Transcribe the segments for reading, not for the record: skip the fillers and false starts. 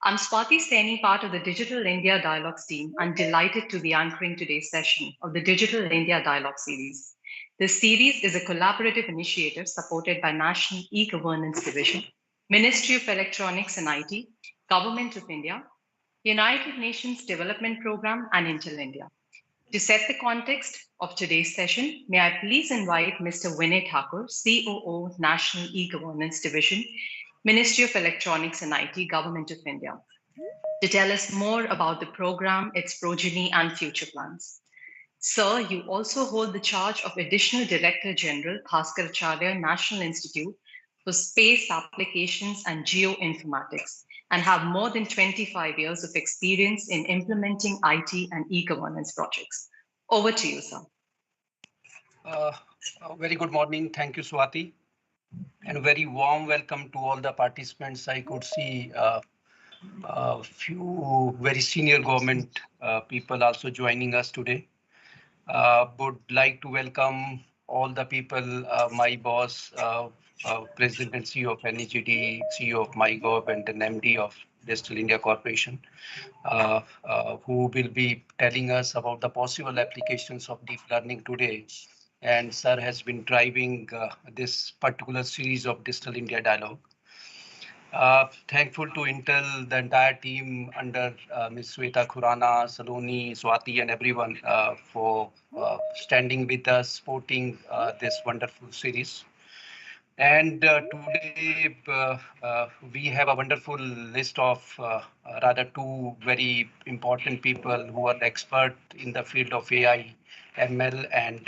I'm Swati Saini, part of the Digital India Dialogues team. I'm delighted to be anchoring today's session of the Digital India Dialogue series. This series is a collaborative initiative supported by National E-Governance Division, Ministry of Electronics and IT, Government of India, United Nations Development Programme, and Intel India. To set the context of today's session, may I please invite Mr. Vinay Thakur, COO, National E-Governance Division, Ministry of Electronics and IT, Government of India, to tell us more about the program, its progeny, and future plans. Sir, you also hold the charge of Additional Director General, Bhaskaracharya National Institute for Space Applications and Geoinformatics, and have more than 25 years of experience in implementing IT and e-governance projects. Over to you, sir. Very good morning. Thank you, Swati. And a very warm welcome to all the participants. I could see a few very senior government people also joining us today. Would like to welcome all the people, my boss, President and CEO of NeGD, CEO of MyGov, and an MD of Digital India Corporation, who will be telling us about the possible applications of deep learning today. And sir has been driving this particular series of Digital India Dialogue. Thankful to Intel, the entire team under Ms. Sweta Khurana, Saloni, Swati, and everyone for standing with us, supporting this wonderful series. And today we have a wonderful list of rather two very important people who are expert in the field of AI, ML, and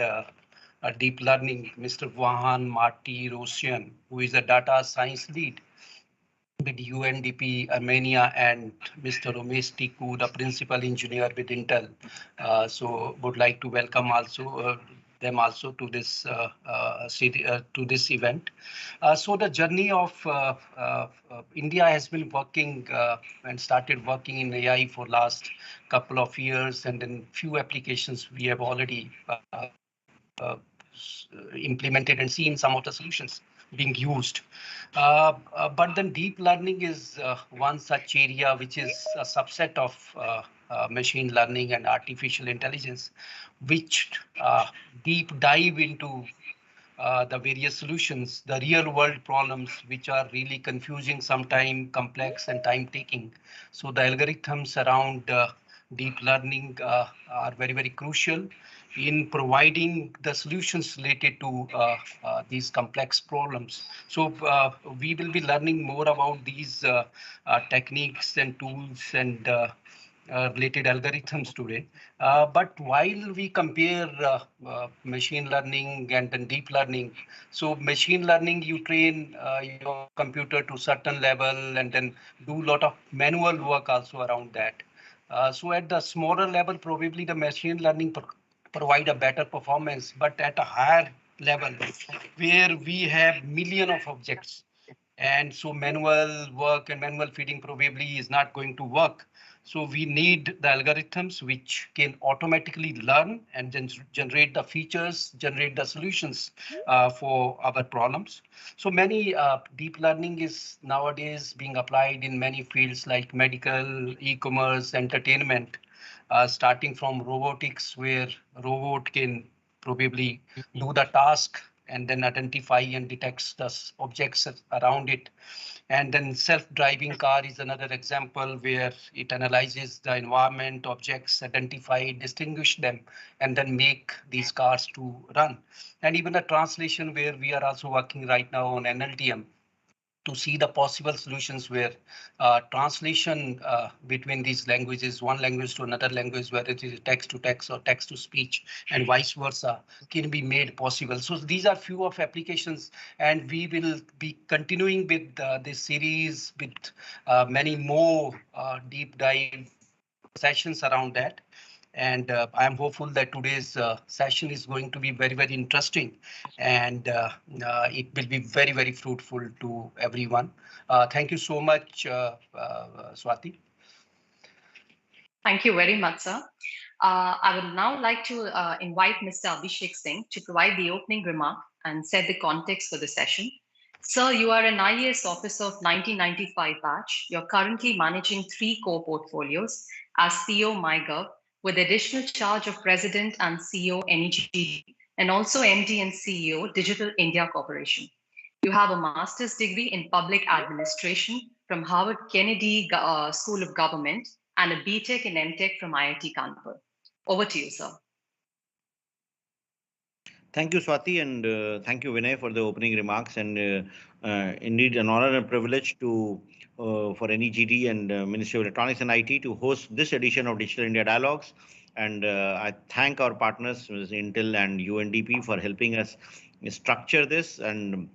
deep learning, Mr. Vahan Marty Rosian, who is a data science lead with UNDP Armenia, and Mr. Ramesh Tiku, the principal engineer with Intel. So would like to welcome also them also to this event. So the journey of India has been working and started working in AI for last couple of years, and then few applications we have already implemented and seen some of the solutions being used. But then deep learning is one such area which is a subset of machine learning and artificial intelligence, which deep dive into the various solutions, the real world problems, which are really confusing, sometimes complex and time taking. So the algorithms around deep learning are very, very crucial in providing the solutions related to these complex problems. So we will be learning more about these techniques and tools and related algorithms today. But while we compare machine learning and then deep learning, so machine learning, you train your computer to certain level and then do a lot of manual work also around that. So at the smaller level, probably the machine learning provide a better performance, but at a higher level where we have millions of objects, and so manual work and manual feeding probably is not going to work. So we need the algorithms which can automatically learn and then generate the features, generate the solutions for our problems. So many deep learning is nowadays being applied in many fields like medical, e-commerce, entertainment, starting from robotics, where robot can probably do the task and then identify and detects the objects around it. And then self-driving car is another example where it analyzes the environment, objects, identify, distinguish them, and then make these cars to run. And even a translation where we are also working right now on NLTM to see the possible solutions where translation between these languages, one language to another language, whether it is text to text or text to speech and vice versa, can be made possible. So these are few of applications, and we will be continuing with this series with many more deep dive sessions around that. And I am hopeful that today's session is going to be very, very interesting, and it will be very, very fruitful to everyone. Thank you so much, Swati. Thank you very much, sir. I would now like to invite Mr. Abhishek Singh to provide the opening remark and set the context for the session. Sir, you are an IAS officer of 1995 batch. You're currently managing 3 core portfolios as CEO MyGov, with additional charge of President and CEO NeGD, and also MD and CEO Digital India Corporation. You have a master's degree in public administration from Harvard Kennedy School of Government and a BTech and MTech from IIT Kanpur. Over to you, sir. Thank you, Swati, and thank you, Vinay, for the opening remarks. And indeed, an honor and privilege to for NeGD and Ministry of Electronics and IT to host this edition of Digital India Dialogues. And I thank our partners, Intel and UNDP, for helping us structure this and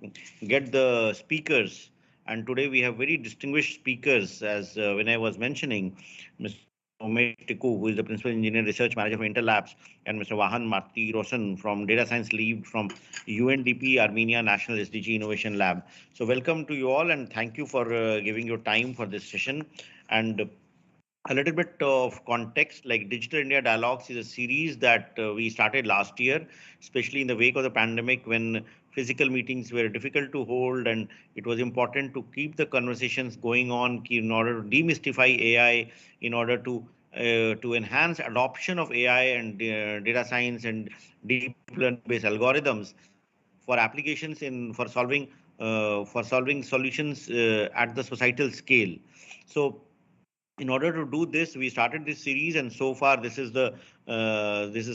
get the speakers. And today we have very distinguished speakers, as Vinay was mentioning, Mr. Umesh Tikku, who is the Principal Engineer Research Manager for Intel Labs, and Mr. Vahan Marti Rosen from Data Science Lead from UNDP Armenia National SDG Innovation Lab. So welcome to you all, and thank you for giving your time for this session. And a little bit of context, like Digital India Dialogues is a series that we started last year, especially in the wake of the pandemic when physical meetings were difficult to hold, and it was important to keep the conversations going on in order to demystify AI, in order to enhance adoption of AI and data science and deep learning based algorithms for applications in for solving solutions at the societal scale. So in order to do this, we started this series, and so far this is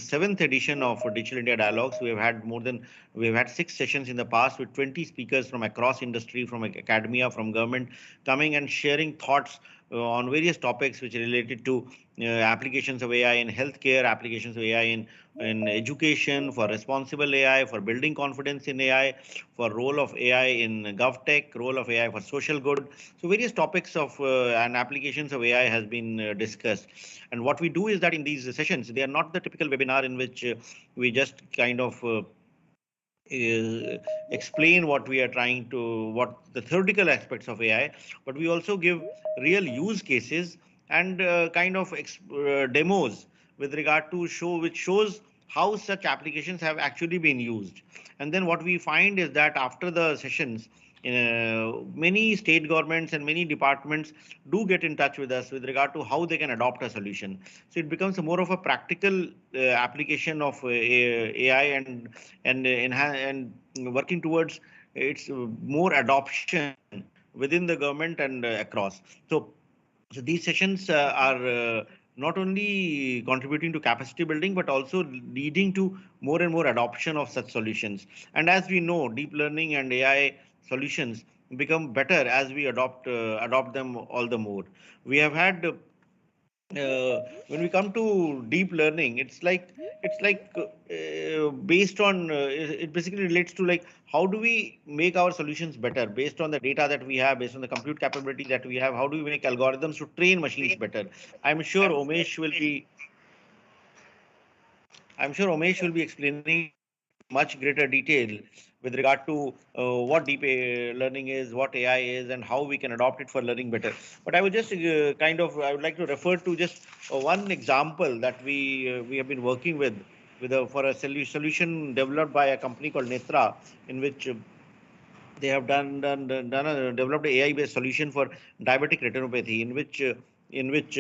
seventh edition of Digital India Dialogues. We've had 6 sessions in the past with 20 speakers from across industry, from academia, from government, coming and sharing thoughts on various topics which are related to applications of AI in healthcare, applications of AI in education, for responsible AI, for building confidence in AI, for role of AI in GovTech, role of AI for social good. So various topics of and applications of AI has been discussed. And what we do is that in these sessions, they are not the typical webinar in which we just kind of explain what we are trying to, what the theoretical aspects of AI, but we also give real use cases and kind of demos with regard to which shows how such applications have actually been used. And then what we find is that after the sessions, many state governments and many departments do get in touch with us with regard to how they can adopt a solution. So it becomes more of a practical application of AI and working towards its more adoption within the government and across. So these sessions are not only contributing to capacity building, but also leading to more and more adoption of such solutions. And as we know, deep learning and AI solutions become better as we adopt them all the more. We have had when we come to deep learning, based on it basically relates to like how do we make our solutions better based on the data that we have, based on the compute capability that we have. How do we make algorithms to train machines better? I'm sure Umesh will be explaining much greater detail with regard to what deep learning is, what AI is, and how we can adopt it for learning better. But I would just I would like to refer to just one example that we have been working with for a solution developed by a company called Netra, in which they have developed an AI-based solution for diabetic retinopathy, in which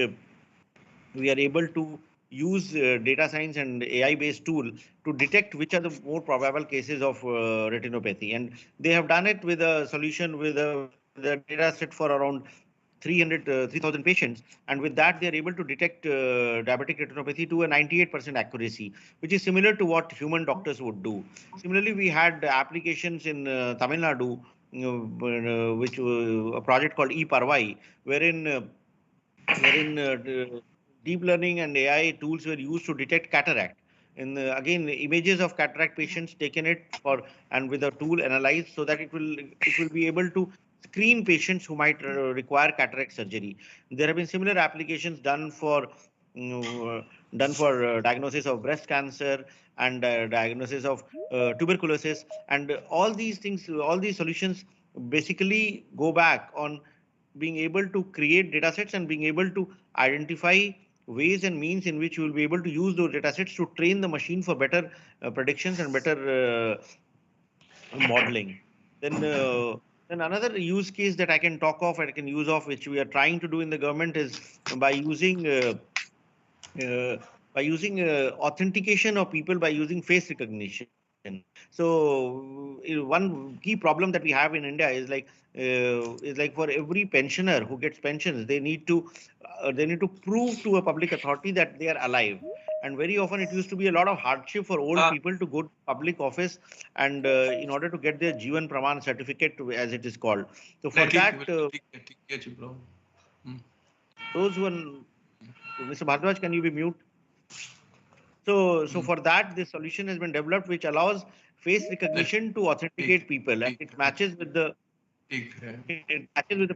we are able to use data science and AI-based tool to detect which are the more probable cases of retinopathy. And they have done it with a solution with a data set for around 3,000 patients. And with that, they are able to detect diabetic retinopathy to a 98% accuracy, which is similar to what human doctors would do. Similarly, we had applications in Tamil Nadu, which a project called eParvai, wherein deep learning and AI tools were used to detect cataract. And again, images of cataract patients taken it for and with a tool analyzed so that it will be able to screen patients who might require cataract surgery. There have been similar applications done for diagnosis of breast cancer and diagnosis of tuberculosis, and all these things, all these solutions basically go back on being able to create data sets and being able to identify ways and means in which you will be able to use those data sets to train the machine for better predictions and better modeling. Then Then another use case that I can talk of, I can use of, which we are trying to do in the government, is by using uh, authentication of people by using face recognition. So one key problem that we have in India is like for every pensioner who gets pensions, they need to prove to a public authority that they are alive. And very often it used to be a lot of hardship for old people to go to public office and in order to get their Jeevan Praman certificate, as it is called. So for that, those who are, Mr. Bhardwaj, can you be mute? So for that, this solution has been developed, which allows face recognition to authenticate people, and it matches with the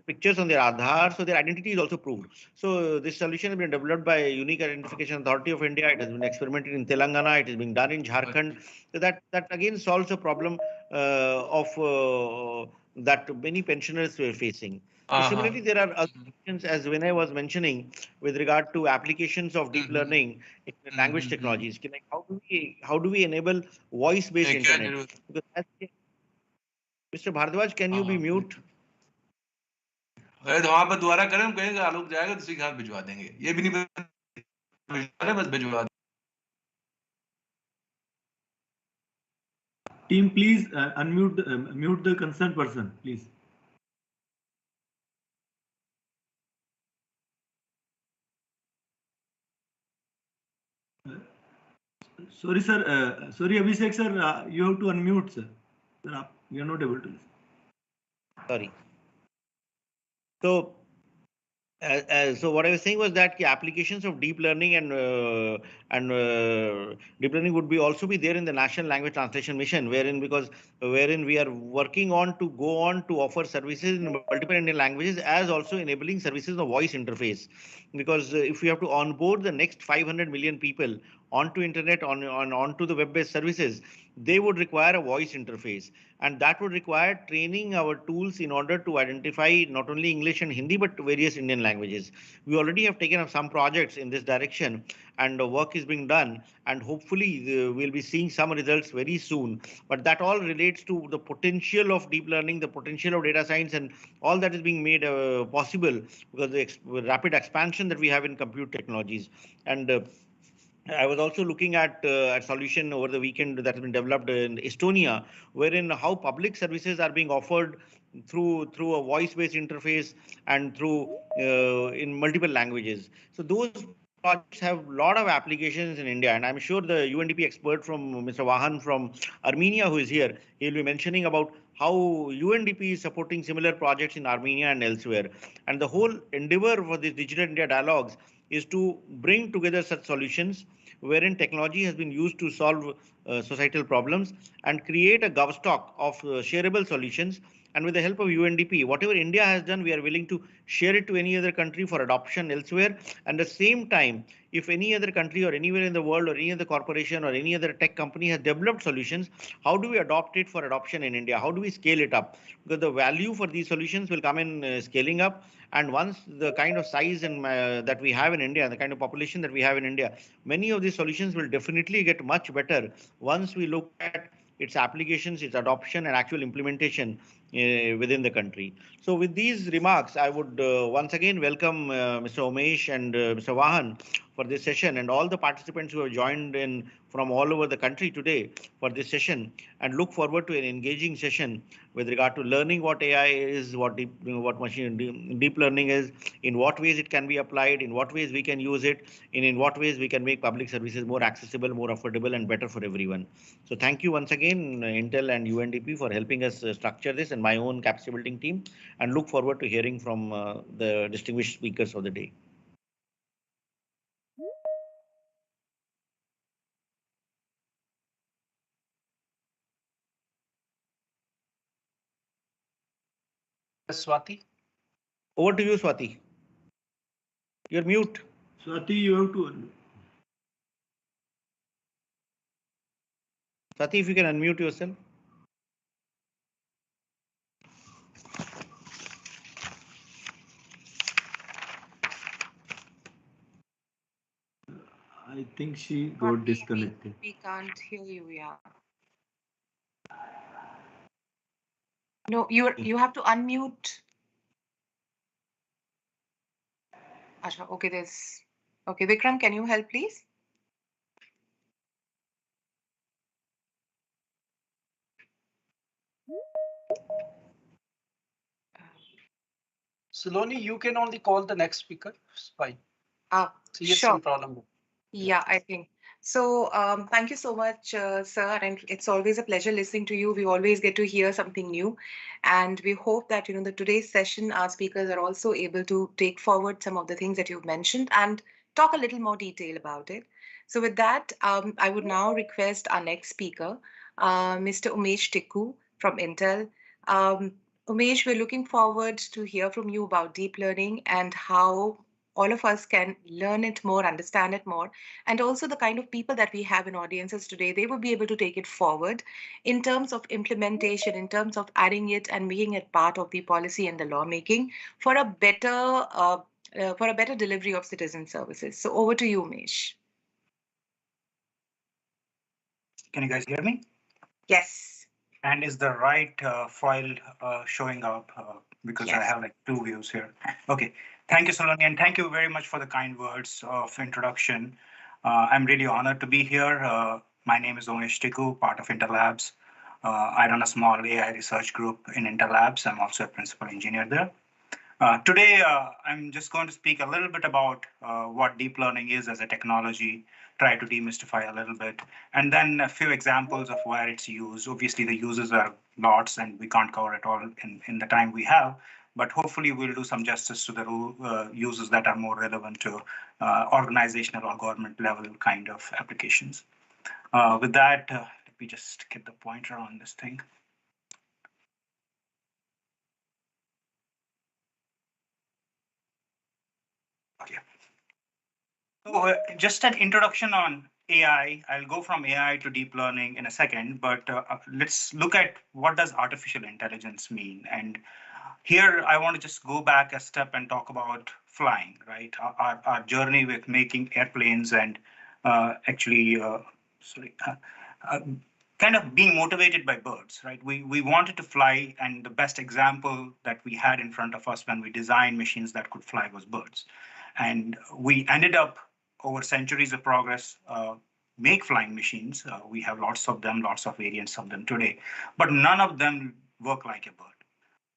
pictures on their Aadhaar, so their identity is also proved. So this solution has been developed by Unique Identification Authority of India. It has been experimented in Telangana. It is being done in Jharkhand. So that again solves a problem of that many pensioners were facing. So similarly, there are other solutions, as when I was mentioning, with regard to applications of deep learning in language technologies. Like how do we enable voice-based internet? Because Mr. Bhardwaj, can you be mute? अरे तो वहां पर दोबारा करें, हम कहेंगे आलोक जाएगा तो सीधा भिजवा देंगे, ये भी नहीं बस भिजवा। Team, please mute the concerned person, please. Sorry, sir. Sorry, Abhishek, sir. You have to unmute, sir. Sir, we are not able to listen. Sorry. So what I was saying was that the applications of deep learning and deep learning would be also be there in the National Language Translation Mission, wherein we are working on to go on to offer services in multiple Indian languages, as also enabling services of voice interface. Because if we have to onboard the next 500 million people onto internet onto the web-based services, they would require a voice interface, and that would require training our tools in order to identify not only English and Hindi but various Indian languages. We already have taken up some projects in this direction, and the work is being done, and hopefully we'll be seeing some results very soon. But that all relates to the potential of deep learning, the potential of data science, and all that is being made possible because the rapid expansion that we have in compute technologies. And I was also looking at a solution over the weekend that has been developed in Estonia, wherein how public services are being offered through a voice-based interface and through in multiple languages. So those projects have a lot of applications in India, and I'm sure the UNDP expert from Mr. Vahan from Armenia, who is here, he'll be mentioning about how UNDP is supporting similar projects in Armenia and elsewhere. And the whole endeavor for this Digital India Dialogues is to bring together such solutions wherein technology has been used to solve societal problems and create a govstock of shareable solutions. And with the help of UNDP, whatever India has done, we are willing to share it to any other country for adoption elsewhere. And at the same time, if any other country or anywhere in the world or any other corporation or any other tech company has developed solutions, how do we adopt it for adoption in India? How do we scale it up? Because the value for these solutions will come in scaling up. And once the kind of size and that we have in India, the kind of population that we have in India, many of these solutions will definitely get much better once we look at its applications, its adoption, and actual implementation within the country. So with these remarks, I would once again welcome Mr. Umesh and Mr. Vahan for this session, and all the participants who have joined in from all over the country today for this session, and look forward to an engaging session with regard to learning what AI is, what deep learning is, in what ways it can be applied, in what ways we can use it, and in what ways we can make public services more accessible, more affordable, and better for everyone. So thank you once again, Intel and UNDP, for helping us structure this, and my own capacity building team, and look forward to hearing from the distinguished speakers of the day. Swati. Over to you, Swati. You're mute. Swati, you have to unmute. Swati, if you can unmute yourself. I think she got disconnected. We can't hear you, yeah. No, you have to unmute. Asha, okay, okay, Vikram, can you help, please? Saloni, you can only call the next speaker. It's fine. So Sure. some problem. Yeah, I think. So thank you so much, sir. And it's always a pleasure listening to you. We always get to hear something new. And we hope that, the today's session, our speakers are also able to take forward some of the things that you've mentioned and talk a little more detail about it. So with that, I would now request our next speaker, Mr. Umesh Tikku from Intel. Umesh, we're looking forward to hear from you about deep learning and how all of us can learn it more, understand it more, and also the kind of people that we have in audiences today, they will be able to take it forward in terms of implementation, in terms of adding it and making it part of the policy and the lawmaking for a better delivery of citizen services. So over to you, Umesh. Can you guys hear me? Yes. And is the right file showing up? Because Yes. I have like two views here. Okay. Thank you, Saloni, and thank you very much for the kind words of introduction. I'm really honored to be here. My name is Umesh Tikku, part of Intel Labs. I run a small AI research group in Intel Labs. I'm also a principal engineer there. Today, I'm just going to speak a little bit about what deep learning is as a technology, try to demystify a little bit, and then a few examples of where it's used. Obviously, the uses are lots, and we can't cover it all in the time we have, but hopefully we'll do some justice to the uses that are more relevant to organizational or government level kind of applications. With that, let me just get the pointer on this thing. Okay. So just an introduction on AI. I'll go from AI to deep learning in a second, but let's look at what does artificial intelligence mean. And here I want to just go back a step and talk about flying, right? Our journey with making airplanes and kind of being motivated by birds, right? We wanted to fly, and the best example that we had in front of us when we designed machines that could fly was birds. And we ended up, over centuries of progress, make flying machines. We have lots of them, lots of variants of them today, but none of them work like a bird.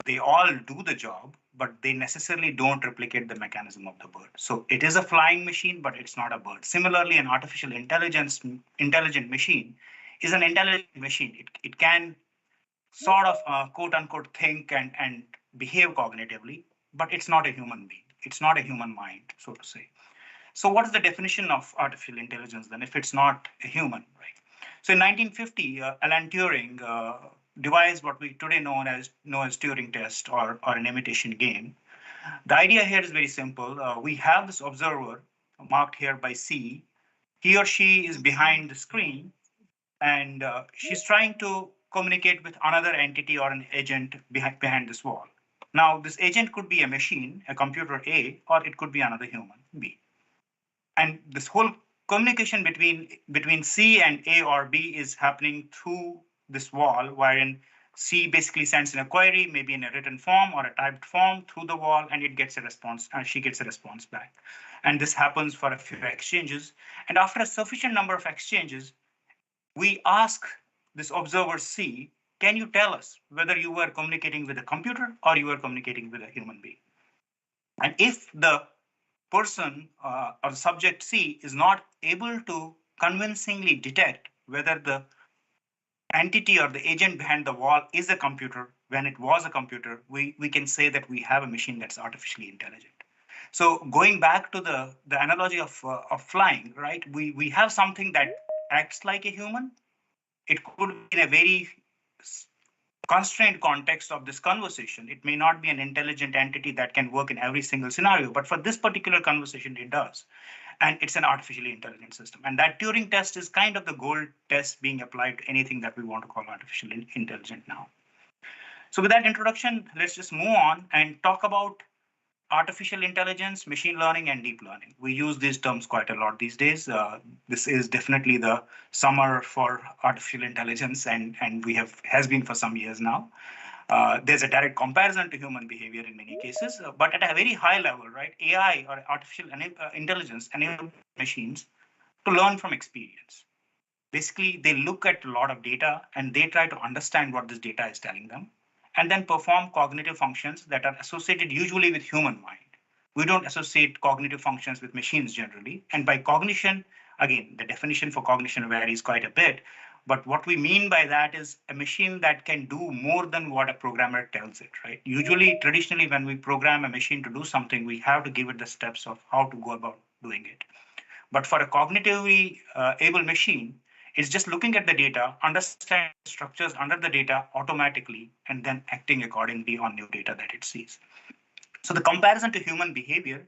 They all do the job, but they necessarily don't replicate the mechanism of the bird. So it is a flying machine, but it's not a bird. Similarly, an artificial intelligent machine is an intelligent machine. It can sort of quote unquote think and behave cognitively, but it's not a human being. It's not a human mind, so to say. So what is the definition of artificial intelligence then, if it's not a human, right? So in 1950, Alan Turing devised what we today know as Turing test or an imitation game. The idea here is very simple. We have this observer marked here by C. He or she is behind the screen, and she's trying to communicate with another entity or an agent behind this wall. Now, this agent could be a machine, a computer A, or it could be another human, B. And this whole communication between C and A or B is happening through this wall, wherein C basically sends in a query, maybe in a written form or a typed form through the wall, and it gets a response, and she gets a response back. And this happens for a few exchanges. And after a sufficient number of exchanges, we ask this observer C, can you tell us whether you were communicating with a computer or you were communicating with a human being? And if the person or the subject C is not able to convincingly detect whether the entity or the agent behind the wall is a computer, when it was a computer, we can say that we have a machine that's artificially intelligent. So going back to the analogy of flying, right? We have something that acts like a human. It could be in a very constrained context of this conversation. It may not be an intelligent entity that can work in every single scenario, but for this particular conversation, it does. And it's an artificially intelligent system. And that Turing test is kind of the gold test being applied to anything that we want to call artificially intelligent now. So with that introduction, let's just move on and talk about artificial intelligence, machine learning, and deep learning. We use these terms quite a lot these days. This is definitely the summer for artificial intelligence, and has been for some years now. There's a direct comparison to human behavior in many cases, but at a very high level, right? AI or artificial intelligence enables machines to learn from experience. Basically, they look at a lot of data and they try to understand what this data is telling them, and then perform cognitive functions that are associated usually with human mind. We don't associate cognitive functions with machines generally. And by cognition, again, the definition for cognition varies quite a bit. But what we mean by that is a machine that can do more than what a programmer tells it, right? Usually, traditionally, when we program a machine to do something, we have to give it the steps of how to go about doing it. But for a cognitively able machine, it's just looking at the data, understanding structures under the data automatically, and then acting accordingly on new data that it sees. So the comparison to human behavior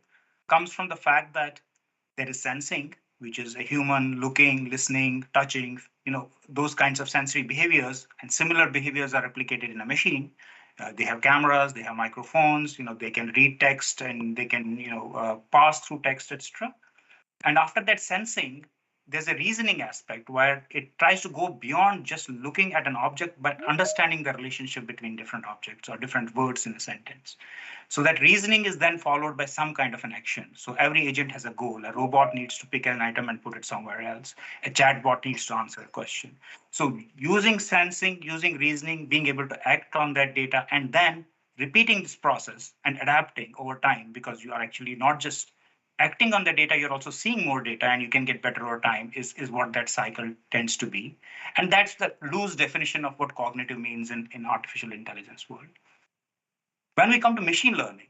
comes from the fact that there is sensing, which is a human looking, listening, touching, those kinds of sensory behaviors, and similar behaviors are replicated in a machine. They have cameras, they have microphones, they can read text and they can, pass through text, etc. And after that sensing, there's a reasoning aspect where it tries to go beyond just looking at an object, but understanding the relationship between different objects or different words in a sentence. So that reasoning is then followed by some kind of an action. So every agent has a goal. A robot needs to pick an item and put it somewhere else. A chatbot needs to answer a question. So using sensing, using reasoning, being able to act on that data, and then repeating this process and adapting over time, because you are actually not just acting on the data, you're also seeing more data and you can get better over time is what that cycle tends to be. And that's the loose definition of what cognitive means in artificial intelligence world. When we come to machine learning,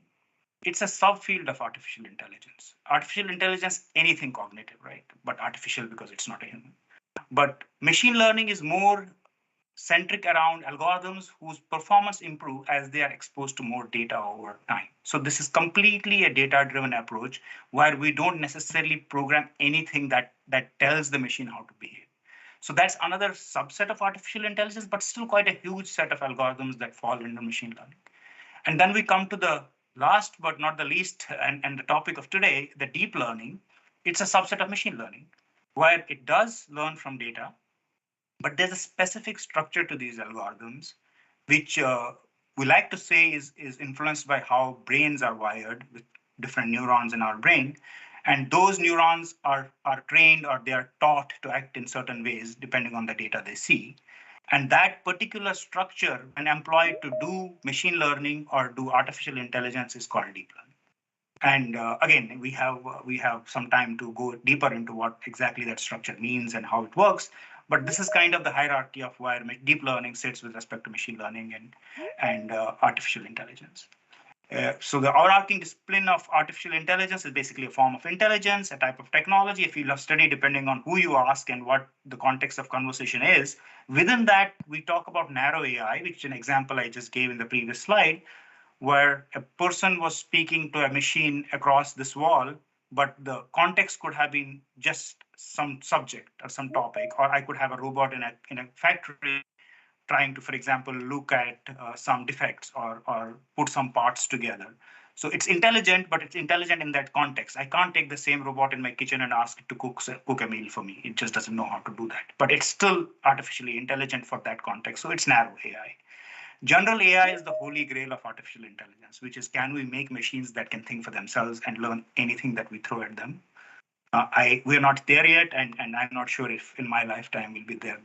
it's a subfield of artificial intelligence. Artificial intelligence, anything cognitive, right? But artificial because it's not a human. But machine learning is more centric around algorithms whose performance improve as they are exposed to more data over time. So this is completely a data-driven approach where we don't necessarily program anything that tells the machine how to behave. So that's another subset of artificial intelligence, but still quite a huge set of algorithms that fall into machine learning. And then we come to the last but not the least, and the topic of today, the deep learning. It's a subset of machine learning where it does learn from data, but there's a specific structure to these algorithms, which we like to say is influenced by how brains are wired with different neurons in our brain. And those neurons are trained or they are taught to act in certain ways depending on the data they see. And that particular structure, when employed to do machine learning or do artificial intelligence, is called deep learning. And again, we have some time to go deeper into what exactly that structure means and how it works. But this is kind of the hierarchy of where deep learning sits with respect to machine learning and artificial intelligence. So the overarching discipline of artificial intelligence is basically a form of intelligence, a type of technology, a field of study, depending on who you ask and what the context of conversation is. Within that, we talk about narrow AI, which is an example I just gave in the previous slide, where a person was speaking to a machine across this wall, but the context could have been just some subject or some topic, or I could have a robot in a factory trying to, for example, look at some defects or put some parts together. So it's intelligent, but it's intelligent in that context. I can't take the same robot in my kitchen and ask it to cook a meal for me. It just doesn't know how to do that. But it's still artificially intelligent for that context. So it's narrow AI. General AI is the holy grail of artificial intelligence, which is, can we make machines that can think for themselves and learn anything that we throw at them? We're not there yet, and I'm not sure if in my lifetime we'll be there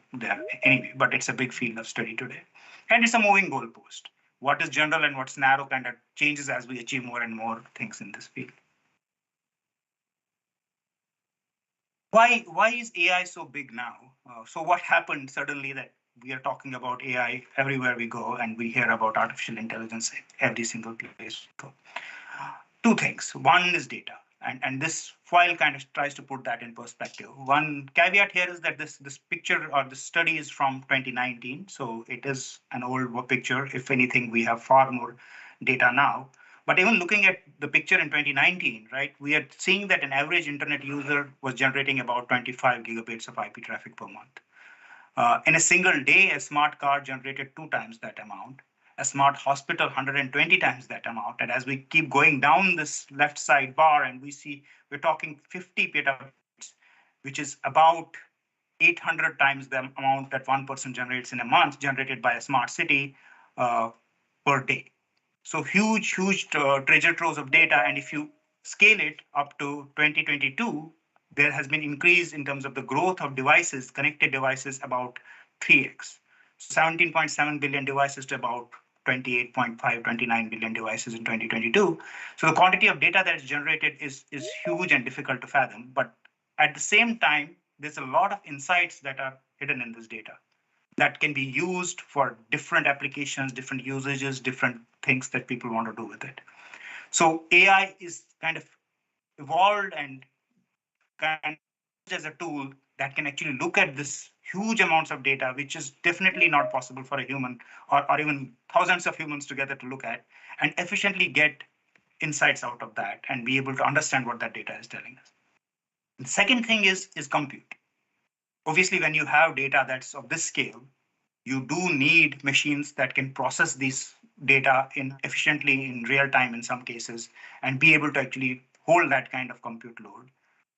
anyway, but it's a big field of study today. And it's a moving goalpost. What is general and what's narrow kind of changes as we achieve more and more things in this field. Why is AI so big now? So what happened suddenly that we are talking about AI everywhere we go, and we hear about artificial intelligence every single place we go? Two things. One is data. And this file kind of tries to put that in perspective. One caveat here is that this picture or this study is from 2019, so it is an old picture. If anything, we have far more data now. But even looking at the picture in 2019, right, we are seeing that an average internet user was generating about 25 gigabits of IP traffic per month. In a single day, a smart car generated 2 times that amount. A smart hospital 120 times that amount. And as we keep going down this left side bar, and we see we're talking 50 petabytes, which is about 800 times the amount that one person generates in a month, generated by a smart city. per day. So huge treasure troves of data. And if you scale it up to 2022, there has been increase in terms of the growth of devices, connected devices, about 3x. 17.7 billion devices to about 28.5, 29 billion devices in 2022. So the quantity of data that is generated is huge and difficult to fathom. But at the same time, there's a lot of insights that are hidden in this data that can be used for different applications, different usages, different things that people want to do with it. So AI is kind of evolved and kind of as a tool that can actually look at this huge amounts of data, which is definitely not possible for a human or even thousands of humans together to look at, and efficiently get insights out of that and be able to understand what that data is telling us. The second thing is compute. Obviously, when you have data that's of this scale, you do need machines that can process this data efficiently in real time in some cases and be able to actually hold that kind of compute load.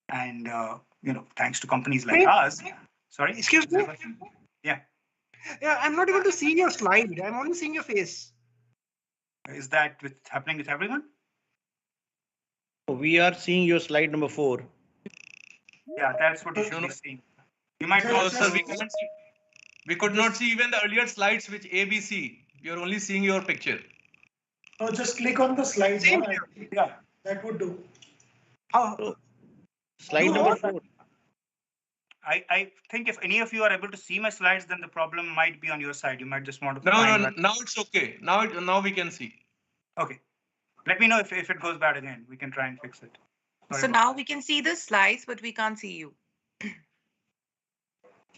And thanks to companies like us. Sorry. Excuse me. Yeah. Yeah, I'm not able to see your slide. I'm only seeing your face. Is that happening with everyone? We are seeing your slide number 4. Yeah, that's what you should be seeing. You might No, also. sir, we could not see even the earlier slides which ABC. You're only seeing your picture. Oh, just click on the slide. Same No? here. Yeah. That would do. Oh, Slide number 4. I think if any of you are able to see my slides, then the problem might be on your side. You might just want to No, now it's okay. Now we can see. Okay. Let me know if it goes bad again. We can try and fix it. Sorry So about now that. we can see the slides, but we can't see you.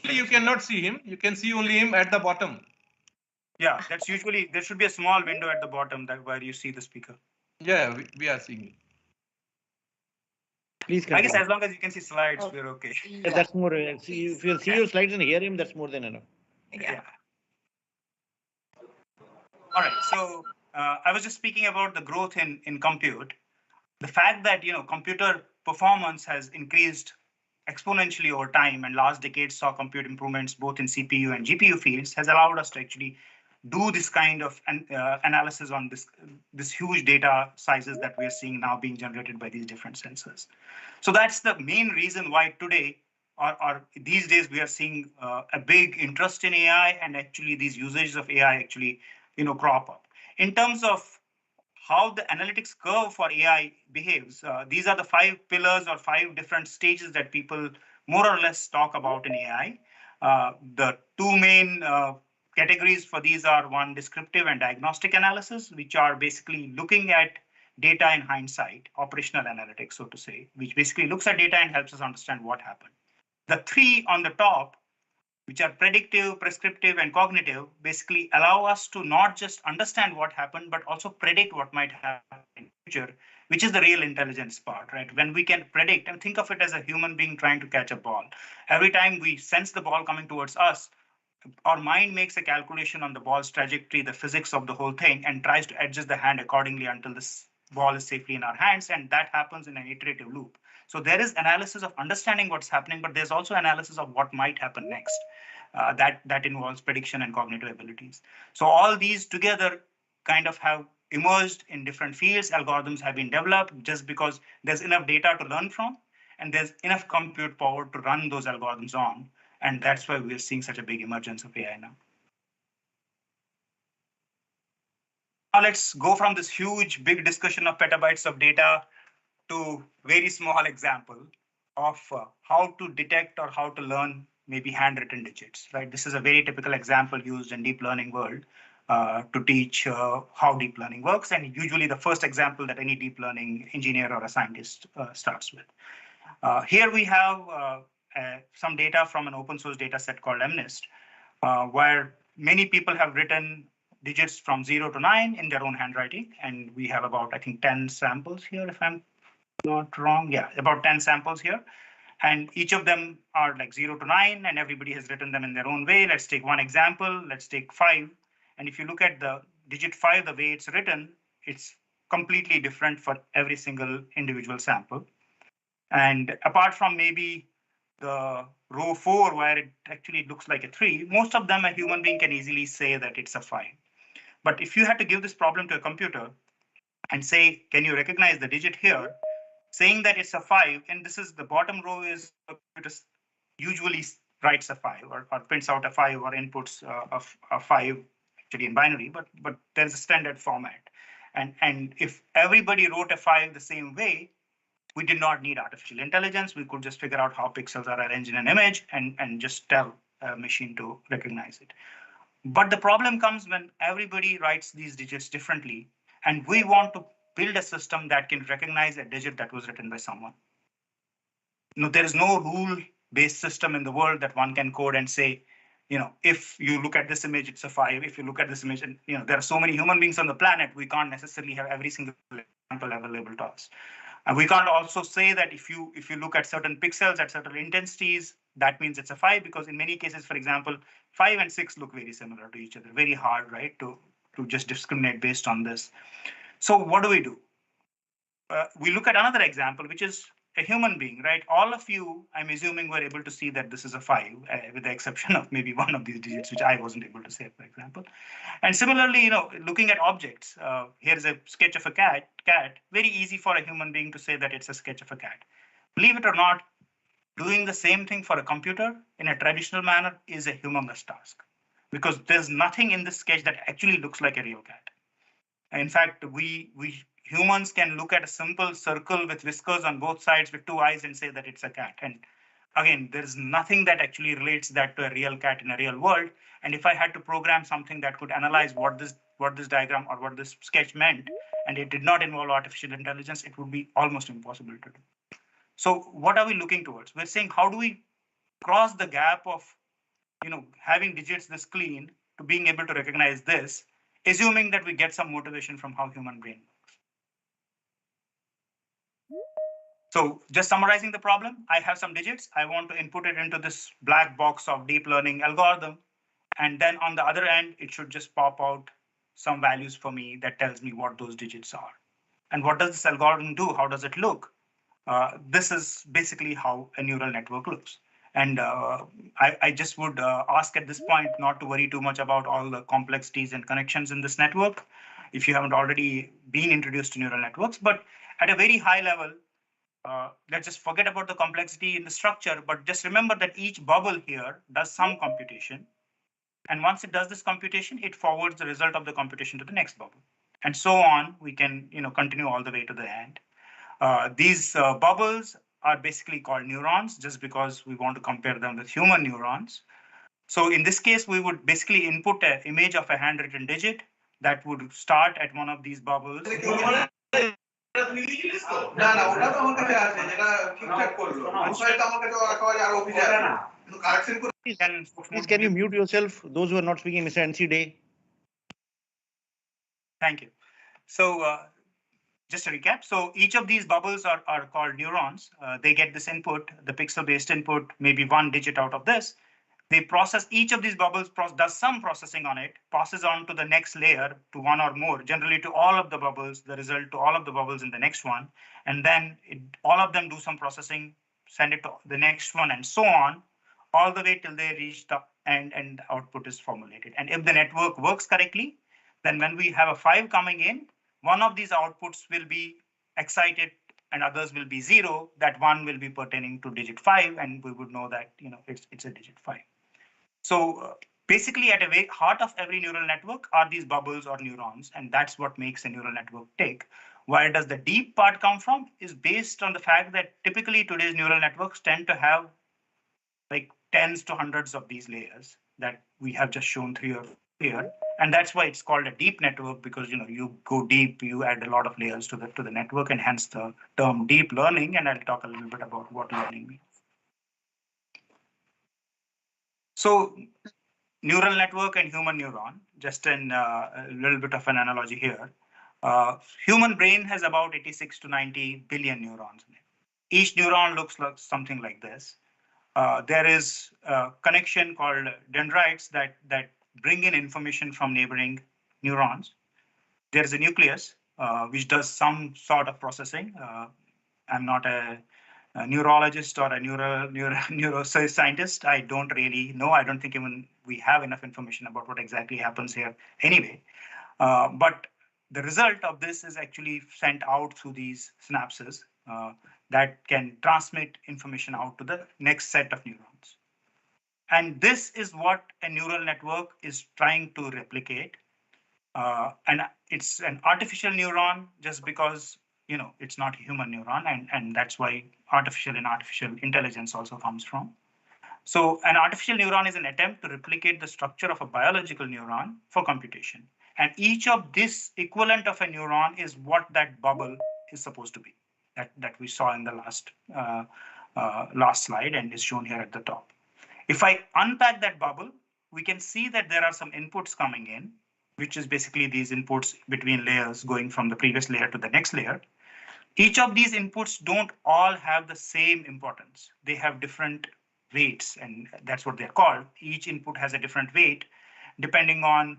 You cannot see him. You can see only him at the bottom. Yeah, that's usually, there should be a small window at the bottom where you see the speaker. Yeah, we are seeing it. Please I guess continue. as long as you can see slides, Oh. we're okay. Yeah, that's more. See, if you see your slides and hear him, that's more than enough. Yeah. All right. So I was just speaking about the growth in compute. The fact that computer performance has increased exponentially over time, and last decade saw compute improvements both in CPU and GPU fields, has allowed us to actually do this kind of analysis on this huge data sizes that we are seeing now being generated by these different sensors. So that's the main reason why today or these days we are seeing a big interest in AI, and actually these usages of AI actually crop up. In terms of how the analytics curve for AI behaves, these are the 5 pillars or 5 different stages that people more or less talk about in AI. The 2 main categories for these are one, descriptive and diagnostic analysis, which are basically looking at data in hindsight, operational analytics, so to say, which basically looks at data and helps us understand what happened. The 3 on the top, which are predictive, prescriptive, and cognitive, basically allow us to not just understand what happened, but also predict what might happen in the future, which is the real intelligence part, right? When we can predict, and think of it as a human being trying to catch a ball. Every time we sense the ball coming towards us, our mind makes a calculation on the ball's trajectory, the physics of the whole thing, and tries to adjust the hand accordingly until this ball is safely in our hands, and that happens in an iterative loop. So there is analysis of understanding what's happening, but there's also analysis of what might happen next. That involves prediction and cognitive abilities. So all these together kind of have emerged in different fields. Algorithms have been developed just because there's enough data to learn from, and there's enough compute power to run those algorithms on. And that's why we're seeing such a big emergence of AI now. Now let's go from this huge, big discussion of petabytes of data to very small example of how to detect or how to learn maybe handwritten digits, right? This is a very typical example used in deep learning world to teach how deep learning works. And usually the first example that any deep learning engineer or a scientist starts with. Here we have some data from an open source data set called MNIST, where many people have written digits from 0 to 9 in their own handwriting. And we have about, I think, 10 samples here, if I'm not wrong. Yeah, about 10 samples here. And each of them are like 0 to 9, and everybody has written them in their own way. Let's take one example. Let's take 5. And if you look at the digit 5, the way it's written, it's completely different for every single individual sample. And apart from maybe the row 4, where it actually looks like a 3, most of them a human being can easily say that it's a 5. But if you had to give this problem to a computer and say, can you recognize the digit here, saying that it's a 5, and this is the bottom row is computer usually writes a 5 or prints out a 5 or inputs a 5 actually in binary, but there's a standard format. And if everybody wrote a 5 the same way, we did not need artificial intelligence. We could just figure out how pixels are arranged in an image and just tell a machine to recognize it. But the problem comes when everybody writes these digits differently, and we want to build a system that can recognize a digit that was written by someone. There is no rule-based system in the world that one can code and say, if you look at this image, it's a 5. If you look at this image, and there are so many human beings on the planet, we can't necessarily have every single example available to us. And we can't also say that if you look at certain pixels at certain intensities, that means it's a 5, because in many cases, for example, 5 and 6 look very similar to each other. Very hard, right, to just discriminate based on this. So what do? We look at another example, which is a human being, right? All of you, I'm assuming, were able to see that this is a 5, with the exception of maybe one of these digits, which I wasn't able to say, for example. And similarly, looking at objects, here's a sketch of a cat. Very easy for a human being to say that it's a sketch of a cat. Believe it or not, doing the same thing for a computer in a traditional manner is a humongous task, because there's nothing in this sketch that actually looks like a real cat. In fact, we humans can look at a simple circle with whiskers on both sides with 2 eyes and say that it's a cat. And again, there is nothing that actually relates that to a real cat in a real world. And if I had to program something that could analyze what this diagram or what this sketch meant, and it did not involve artificial intelligence, it would be almost impossible to do. So what are we looking towards? We're saying, how do we cross the gap of having digits this clean to being able to recognize this, assuming that we get some motivation from how human brain works. So just summarizing the problem, I have some digits. I want to input it into this black box of deep learning algorithm. And then on the other end, it should just pop out some values for me that tells me what those digits are. And what does this algorithm do? How does it look? This is basically how a neural network looks. And I just would ask at this point not to worry too much about all the complexities and connections in this network if you haven't already been introduced to neural networks. But at a very high level, let's just forget about the complexity in the structure, but just remember that each bubble here does some computation. And once it does this computation, it forwards the result of the computation to the next bubble. And so on, we can continue all the way to the end. These bubbles are basically called neurons, just because we want to compare them with human neurons. So in this case, we would basically input an image of a handwritten digit that would start at one of these bubbles. Please, can you mute yourself? Those who are not speaking, Mr. NC Day. Thank you. So just to recap, so each of these bubbles are called neurons. They get this input, the pixel-based input, maybe one digit out of this. They process each of these bubbles, does some processing on it, passes on to the next layer, to one or more, generally to all of the bubbles, the result to all of the bubbles in the next one. And then all of them do some processing, send it to the next one, and so on, all the way till they reach the end and output is formulated. And if the network works correctly, then when we have a 5 coming in, one of these outputs will be excited and others will be 0. That one will be pertaining to digit 5, and we would know that it's a digit 5. So basically, at a heart of every neural network are these bubbles or neurons, and that's what makes a neural network tick. Where does the deep part come from is based on the fact that typically today's neural networks tend to have like tens to hundreds of these layers that we have just shown 3 or 4 here. And that's why it's called a deep network, because you go deep, you add a lot of layers to the network, and hence the term deep learning. And I'll talk a little bit about what learning means. So neural network and human neuron, just a little bit of an analogy here. Human brain has about 86 to 90 billion neurons in it. Each neuron looks like something like this. There is a connection called dendrites that bring in information from neighboring neurons. There's a nucleus, which does some sort of processing. I'm not a neurologist or a neuroscientist. I don't really know. I don't think even we have enough information about what exactly happens here anyway. But the result of this is actually sent out through these synapses that can transmit information out to the next set of neurons. And this is what a neural network is trying to replicate. And it's an artificial neuron just because, it's not a human neuron. And that's why artificial intelligence also comes from. So an artificial neuron is an attempt to replicate the structure of a biological neuron for computation. And each of this equivalent of a neuron is what that bubble is supposed to be, that we saw in the last slide and is shown here at the top. If I unpack that bubble, we can see that there are some inputs coming in, which is basically these inputs between layers going from the previous layer to the next layer. Each of these inputs don't all have the same importance. They have different weights, and that's what they're called. Each input has a different weight depending on,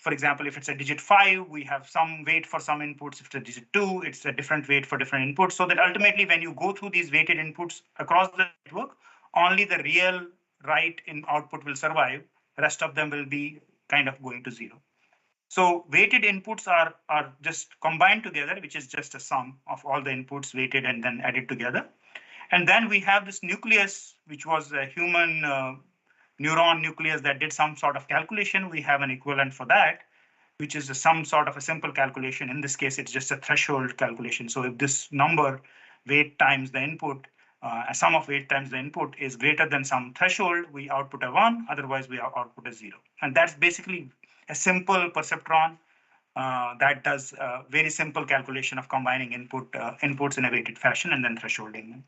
for example, if it's a digit 5, we have some weight for some inputs. If it's a digit 2, it's a different weight for different inputs. So that ultimately, when you go through these weighted inputs across the network, only the real right in output will survive. The rest of them will be kind of going to 0. So weighted inputs are just combined together, which is just a sum of all the inputs weighted and then added together. And then we have this nucleus, which was a human neuron nucleus that did some sort of calculation. We have an equivalent for that, which is some sort of a simple calculation. In this case, it's just a threshold calculation. So if this number, weight times the input, a sum of weight times the input is greater than some threshold, we output a 1, otherwise we output a 0. And that's basically a simple perceptron that does a very simple calculation of combining inputs in a weighted fashion and then thresholding.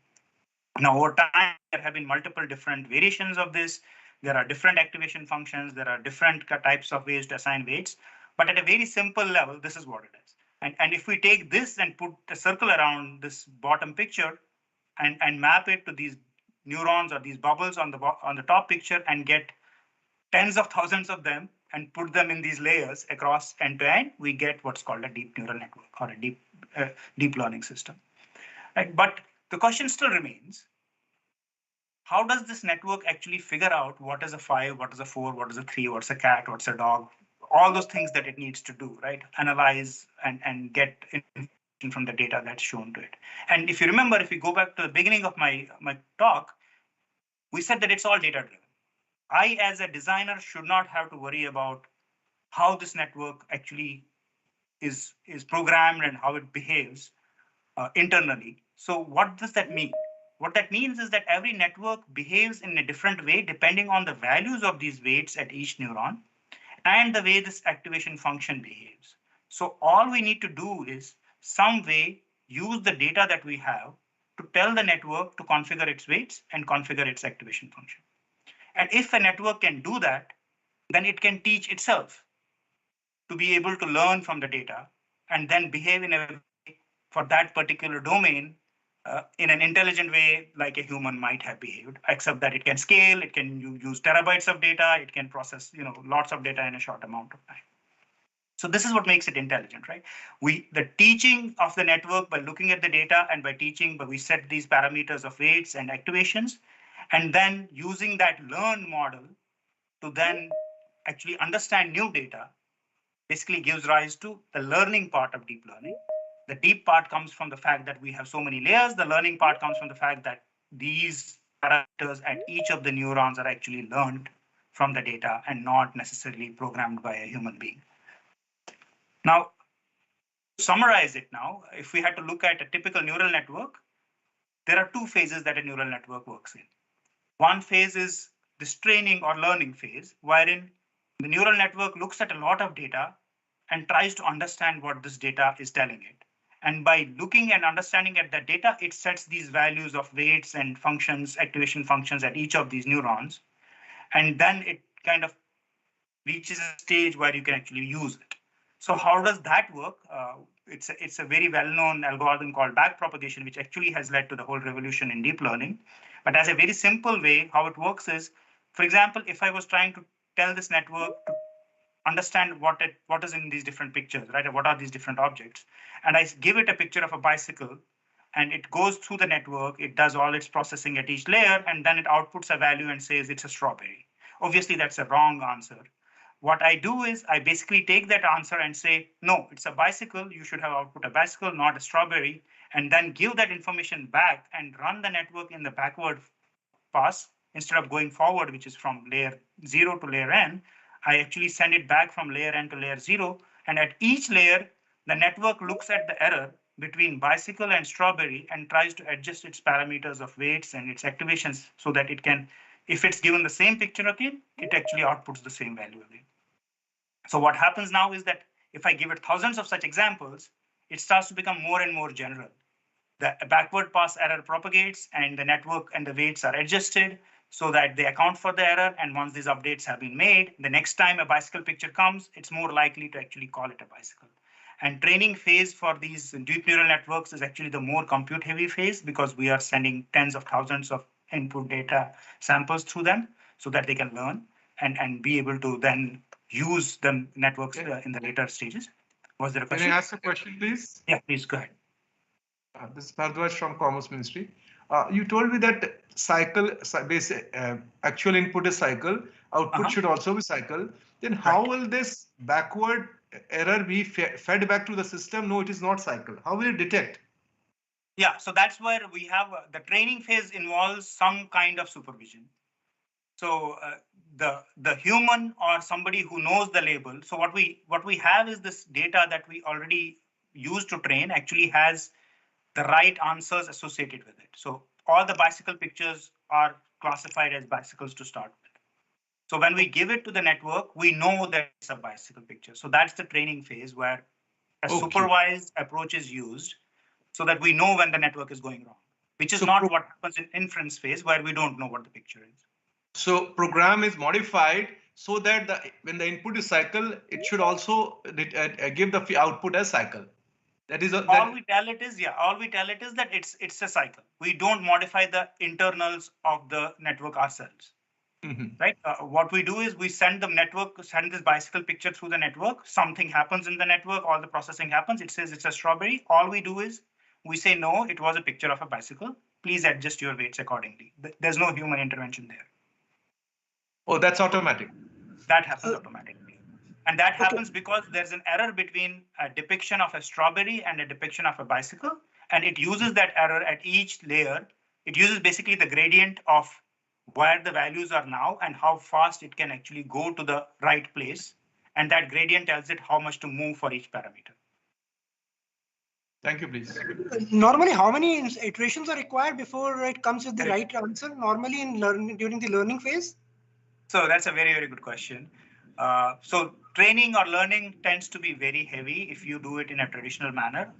Now, over time, there have been multiple different variations of this. There are different activation functions. There are different types of ways to assign weights. But at a very simple level, this is what it is. And if we take this and put a circle around this bottom picture and map it to these neurons or these bubbles on the top picture and get tens of thousands of them and put them in these layers across end to end, we get what's called a deep neural network or a deep learning system. Right? But the question still remains, how does this network actually figure out what is a 5, what is a 4, what is a 3, what's a cat, what's a dog, all those things that it needs to do, right? Analyze and get information from the data that's shown to it. And if you remember, if we go back to the beginning of my talk, we said that it's all data-driven. I, as a designer, should not have to worry about how this network actually is programmed and how it behaves internally. So what does that mean? What that means is that every network behaves in a different way depending on the values of these weights at each neuron and the way this activation function behaves. So all we need to do is some way use the data that we have to tell the network to configure its weights and configure its activation function. And if a network can do that, then it can teach itself to be able to learn from the data and then behave in a way for that particular domain in an intelligent way like a human might have behaved, except that it can scale, it can use terabytes of data, it can process lots of data in a short amount of time. So this is what makes it intelligent, right? The teaching of the network by looking at the data and by teaching, but we set these parameters of weights and activations, and then using that learned model to then actually understand new data basically gives rise to the learning part of deep learning. The deep part comes from the fact that we have so many layers. The learning part comes from the fact that these parameters at each of the neurons are actually learned from the data and not necessarily programmed by a human being. Now, to summarize it now, if we had to look at a typical neural network, there are two phases that a neural network works in. One phase is this training or learning phase, wherein the neural network looks at a lot of data and tries to understand what this data is telling it. And by looking and understanding at that data, it sets these values of weights and functions, activation functions at each of these neurons. And then it kind of reaches a stage where you can actually use it. So how does that work? It's a very well-known algorithm called backpropagation, which actually has led to the whole revolution in deep learning. But as a very simple way, how it works is, for example, if I was trying to tell this network to understand what is in these different pictures, right? What are these different objects? And I give it a picture of a bicycle, and it goes through the network. It does all its processing at each layer, and then it outputs a value and says it's a strawberry. Obviously, that's a wrong answer. what I do is I basically take that answer and say, no, it's a bicycle. You should have output a bicycle, not a strawberry, and then give that information back and run the network in the backward pass instead of going forward, which is from layer 0 to layer n. I actually send it back from layer n to layer 0. And at each layer, the network looks at the error between bicycle and strawberry and tries to adjust its parameters of weights and its activations so that it can, if it's given the same picture again, it actually outputs the same value again. So what happens now is that if I give it thousands of such examples, it starts to become more and more general. The backward pass error propagates and the network and the weights are adjusted so that they account for the error. And once these updates have been made, the next time a bicycle picture comes, it's more likely to actually call it a bicycle. And training phase for these deep neural networks is actually the more compute heavy phase because we are sending tens of thousands of input data samples through them so that they can learn and be able to then use the networks in the later stages. Was there a question? Can I ask a question, please? Yeah, please go ahead. This is Bhardwaj from Commerce Ministry. You told me that cycle, actual input is cycle, output should also be cycle. Then how will this backward error be fed back to the system? No, it is not cycle. How will it detect? Yeah, so that's where we have the training phase involves some kind of supervision. So the human or somebody who knows the label. So what we have is this data that we already used to train actually has the right answers associated with it. So all the bicycle pictures are classified as bicycles to start with. So when we give it to the network, we know that it's a bicycle picture. So that's the training phase where a supervised approach is used so that we know when the network is going wrong, which is not what happens in inference phase where we don't know what the picture is. So program is modified so that when the input is cycle, it should also give the output as cycle. That is all we tell it is that it's a cycle. We don't modify the internals of the network ourselves. Right? What we do is we send this bicycle picture through the network. Something happens in the network, all the processing happens. It says it's a strawberry. All we do is we say, no, it was a picture of a bicycle. Please adjust your weights accordingly. There's no human intervention there. Oh, that's automatic. That happens automatically. And that happens because there's an error between a depiction of a strawberry and a depiction of a bicycle. And it uses that error at each layer. It uses basically the gradient of where the values are now and how fast it can actually go to the right place. And that gradient tells it how much to move for each parameter. Thank you, please. Normally, how many iterations are required before it comes with the right answer? Normally during the learning phase? So that's a very, very good question. So training or learning tends to be very heavy if you do it in a traditional manner.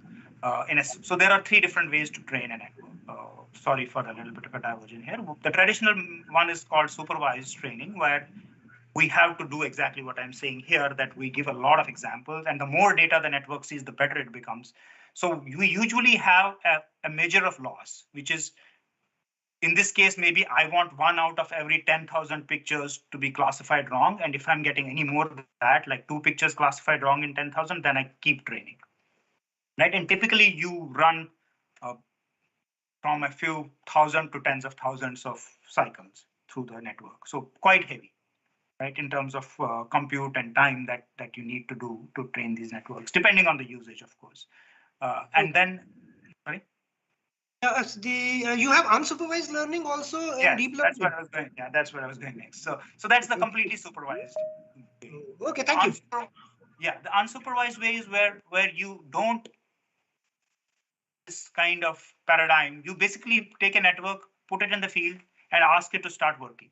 So there are three different ways to train a network. Sorry for a little bit of a diversion here. The traditional one is called supervised training, where we have to do exactly what I'm saying here, that we give a lot of examples, and the more data the network sees, the better it becomes. So we usually have a measure of loss, which is, in this case, maybe I want 1 out of every 10,000 pictures to be classified wrong. And if I'm getting any more than that, like 2 pictures classified wrong in 10,000, then I keep training. Right? And typically you run from a few thousand to tens of thousands of cycles through the network. So quite heavy, right? In terms of compute and time that you need to do to train these networks, depending on the usage, of course. And then, sorry? You have unsupervised learning also in deep learning? That's where I was going. Yeah, that's where I was going next. So that's the completely supervised way. Okay, thank you. Yeah, the unsupervised way is where you don't this kind of paradigm. You basically take a network, put it in the field, and ask it to start working.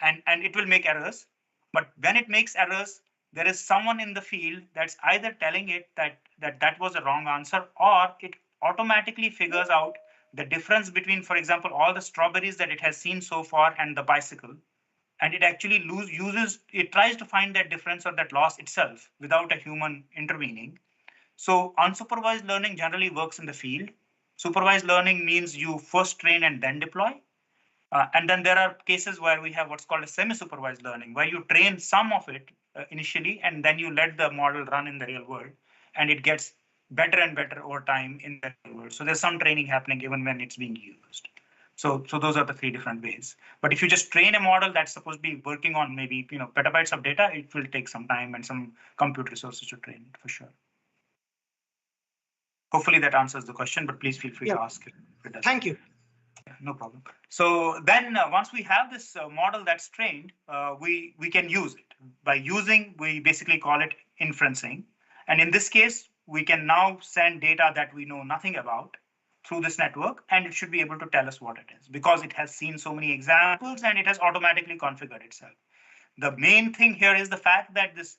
And it will make errors. But when it makes errors, there is someone in the field that's either telling it that was a wrong answer, or it automatically figures out the difference between, for example, all the strawberries that it has seen so far and the bicycle. And it actually it tries to find that difference or that loss itself without a human intervening. So unsupervised learning generally works in the field. Supervised learning means you first train and then deploy. And then there are cases where we have what's called a semi-supervised learning, where you train some of it initially, and then you let the model run in the real world, and it gets better and better over time in the real world. So there's some training happening even when it's being used. So those are the three different ways. But if you just train a model that's supposed to be working on maybe petabytes of data, it will take some time and some compute resources to train it for sure. Hopefully that answers the question, but please feel free to ask if it doesn't. Thank you. Yeah, no problem. So then once we have this model that's trained, we can use it. By using, we basically call it inferencing. And in this case, we can now send data that we know nothing about through this network, and it should be able to tell us what it is because it has seen so many examples and it has automatically configured itself. The main thing here is the fact that this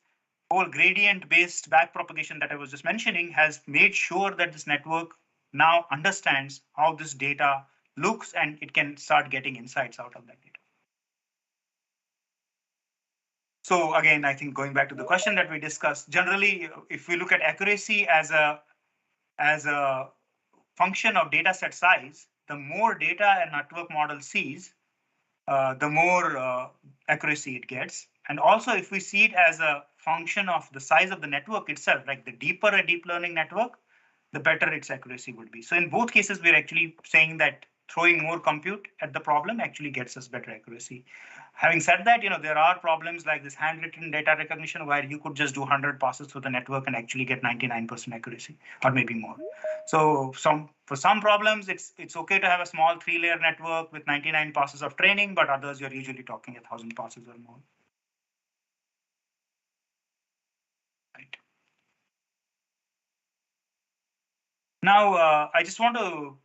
whole gradient-based backpropagation that I was just mentioning has made sure that this network now understands how this data looks and it can start getting insights out of that data. So again, I think going back to the question that we discussed, generally, if we look at accuracy as a function of data set size, the more data a network model sees, the more accuracy it gets. And also, if we see it as a function of the size of the network itself, like the deeper a deep learning network, the better its accuracy would be. So in both cases, we're actually saying that throwing more compute at the problem actually gets us better accuracy. Having said that, there are problems like this handwritten data recognition where you could just do 100 passes through the network and actually get 99% accuracy or maybe more. So for some problems, it's okay to have a small 3-layer network with 99 passes of training, but others you're usually talking 1,000 passes or more. Right. Now, I just want to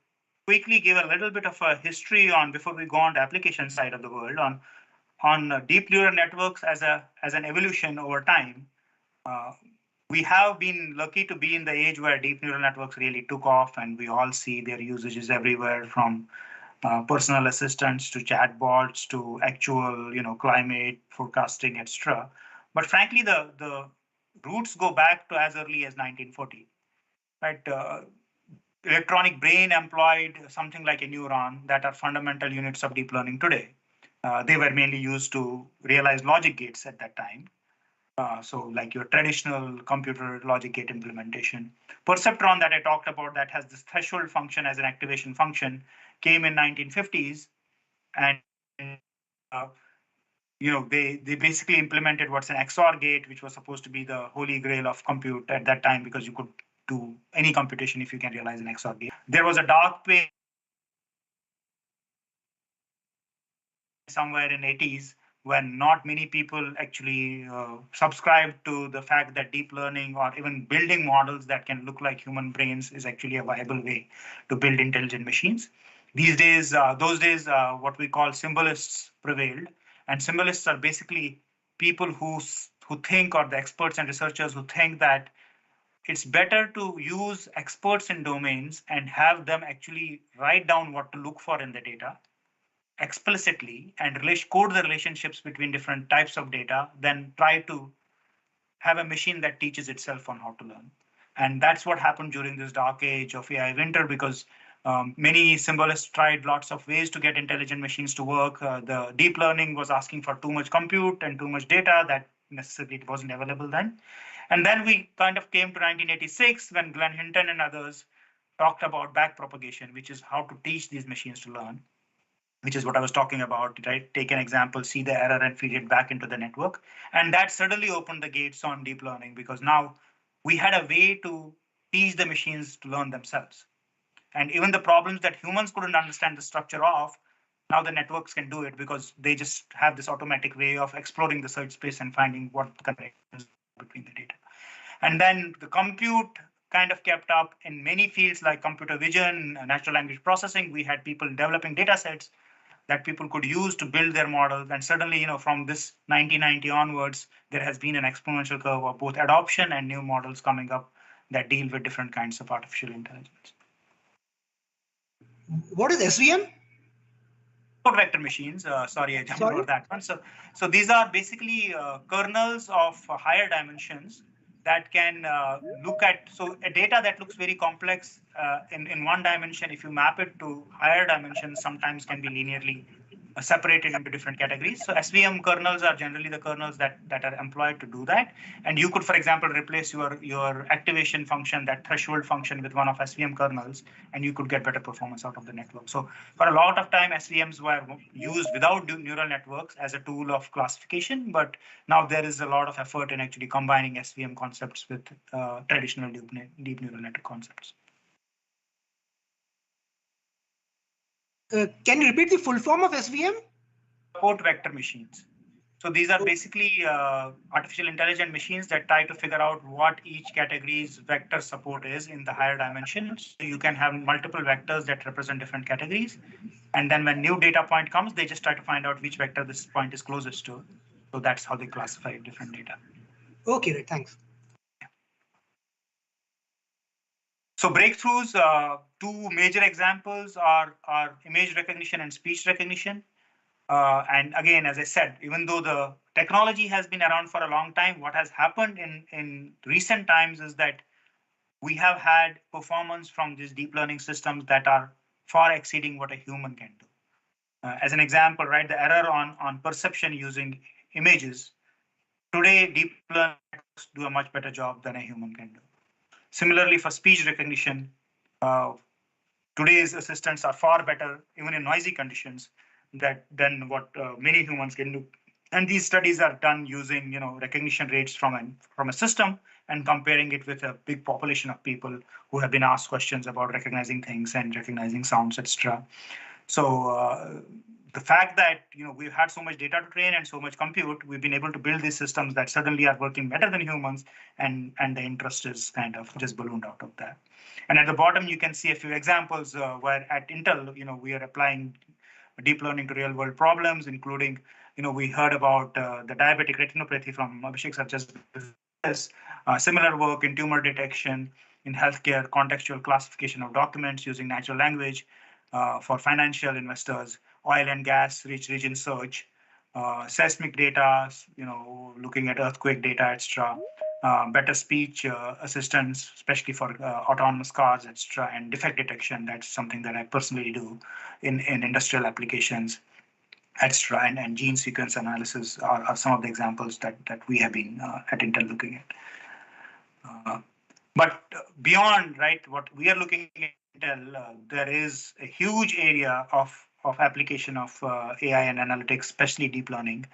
quickly give a little bit of a history on before we go on the application side of the world on deep neural networks as an evolution over time. We have been lucky to be in the age where deep neural networks really took off, and we all see their usages everywhere, from personal assistants to chatbots to actual, climate forecasting, etc. But frankly, the roots go back to as early as 1940. Right? Electronic brain employed something like a neuron that are fundamental units of deep learning today. They were mainly used to realize logic gates at that time. So like your traditional computer logic gate implementation. Perceptron that I talked about that has this threshold function as an activation function came in 1950s, and they basically implemented what's an XOR gate, which was supposed to be the holy grail of compute at that time because you could do any computation if you can realize an XOR gate. There was a dark phase somewhere in 80s when not many people actually subscribed to the fact that deep learning or even building models that can look like human brains is actually a viable way to build intelligent machines. These days, those days, what we call symbolists prevailed, and symbolists are basically people who think, or the experts and researchers who think that it's better to use experts in domains and have them actually write down what to look for in the data explicitly and code the relationships between different types of data than try to have a machine that teaches itself on how to learn. And that's what happened during this dark age of AI winter, because many symbolists tried lots of ways to get intelligent machines to work. The deep learning was asking for too much compute and too much data that necessarily it wasn't available then. And then we kind of came to 1986 when Glenn Hinton and others talked about backpropagation, which is how to teach these machines to learn, which is what I was talking about, right? Take an example, see the error and feed it back into the network. And that suddenly opened the gates on deep learning because now we had a way to teach the machines to learn themselves. And even the problems that humans couldn't understand the structure of, now the networks can do it because they just have this automatic way of exploring the search space and finding what the connections between the data. And then the compute kind of kept up in many fields like computer vision, natural language processing. We had people developing data sets that people could use to build their models. And suddenly, from this 1990 onwards, there has been an exponential curve of both adoption and new models coming up that deal with different kinds of artificial intelligence. What is SVM? Vector machines. Sorry, I jumped over that one. So these are basically kernels of higher dimensions that can look at, so a data that looks very complex in one dimension, if you map it to higher dimensions, sometimes can be linearly separated into different categories. So SVM kernels are generally the kernels that are employed to do that. And you could, for example, replace your activation function, that threshold function, with one of SVM kernels, and you could get better performance out of the network. So for a lot of time, SVMs were used without neural networks as a tool of classification, but now there is a lot of effort in actually combining SVM concepts with traditional deep neural network concepts. Can you repeat the full form of SVM? Support vector machines. So these are basically artificial intelligent machines that try to figure out what each category's vector support is in the higher dimensions. So you can have multiple vectors that represent different categories. And then when new data point comes, they just try to find out which vector this point is closest to. So that's how they classify different data. Okay, right, thanks. So breakthroughs, two major examples are image recognition and speech recognition. And again, as I said, even though the technology has been around for a long time, what has happened in recent times is that we have had performance from these deep learning systems that are far exceeding what a human can do. As an example, right, the error on perception using images, today deep learning networks do a much better job than a human can do. Similarly, for speech recognition, today's assistants are far better, even in noisy conditions, than what many humans can do. And these studies are done using, recognition rates from a system and comparing it with a big population of people who have been asked questions about recognizing things and recognizing sounds, etc. So the fact that we've had so much data to train and so much compute, we've been able to build these systems that suddenly are working better than humans, and the interest is kind of just ballooned out of that. And at the bottom, you can see a few examples where at Intel, we are applying deep learning to real world problems, including, we heard about the diabetic retinopathy from Abhishek sir just this. Similar work in tumor detection, in healthcare, contextual classification of documents using natural language for financial investors, oil and gas rich region search, seismic data, looking at earthquake data, etc. Better speech assistance, especially for autonomous cars, etc., and defect detection. That's something that I personally do in industrial applications, etc. And gene sequence analysis are some of the examples that we have been at Intel looking at. But beyond, right, what we are looking at Intel, there is a huge area of application of AI and analytics, especially deep learning.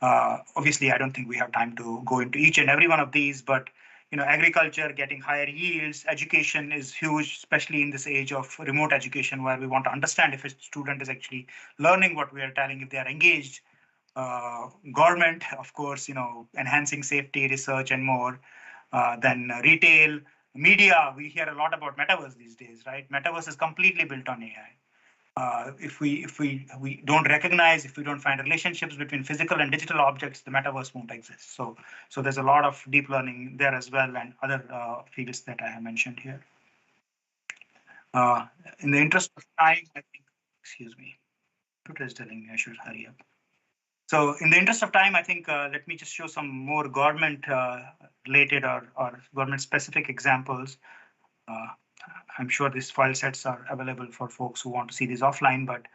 Obviously, I don't think we have time to go into each and every one of these, but agriculture, getting higher yields, education is huge, especially in this age of remote education, where we want to understand if a student is actually learning what we are telling, if they are engaged. Government, of course, enhancing safety, research, and more. Then retail, media. We hear a lot about metaverse these days, right? Metaverse is completely built on AI. If we don't recognize, if we don't find relationships between physical and digital objects, the metaverse won't exist. So there's a lot of deep learning there as well, and other fields that I have mentioned here. In the interest of time, I think, excuse me, Twitter is telling me I should hurry up. So in the interest of time, I think let me just show some more government related or government specific examples. I'm sure these file sets are available for folks who want to see these offline, but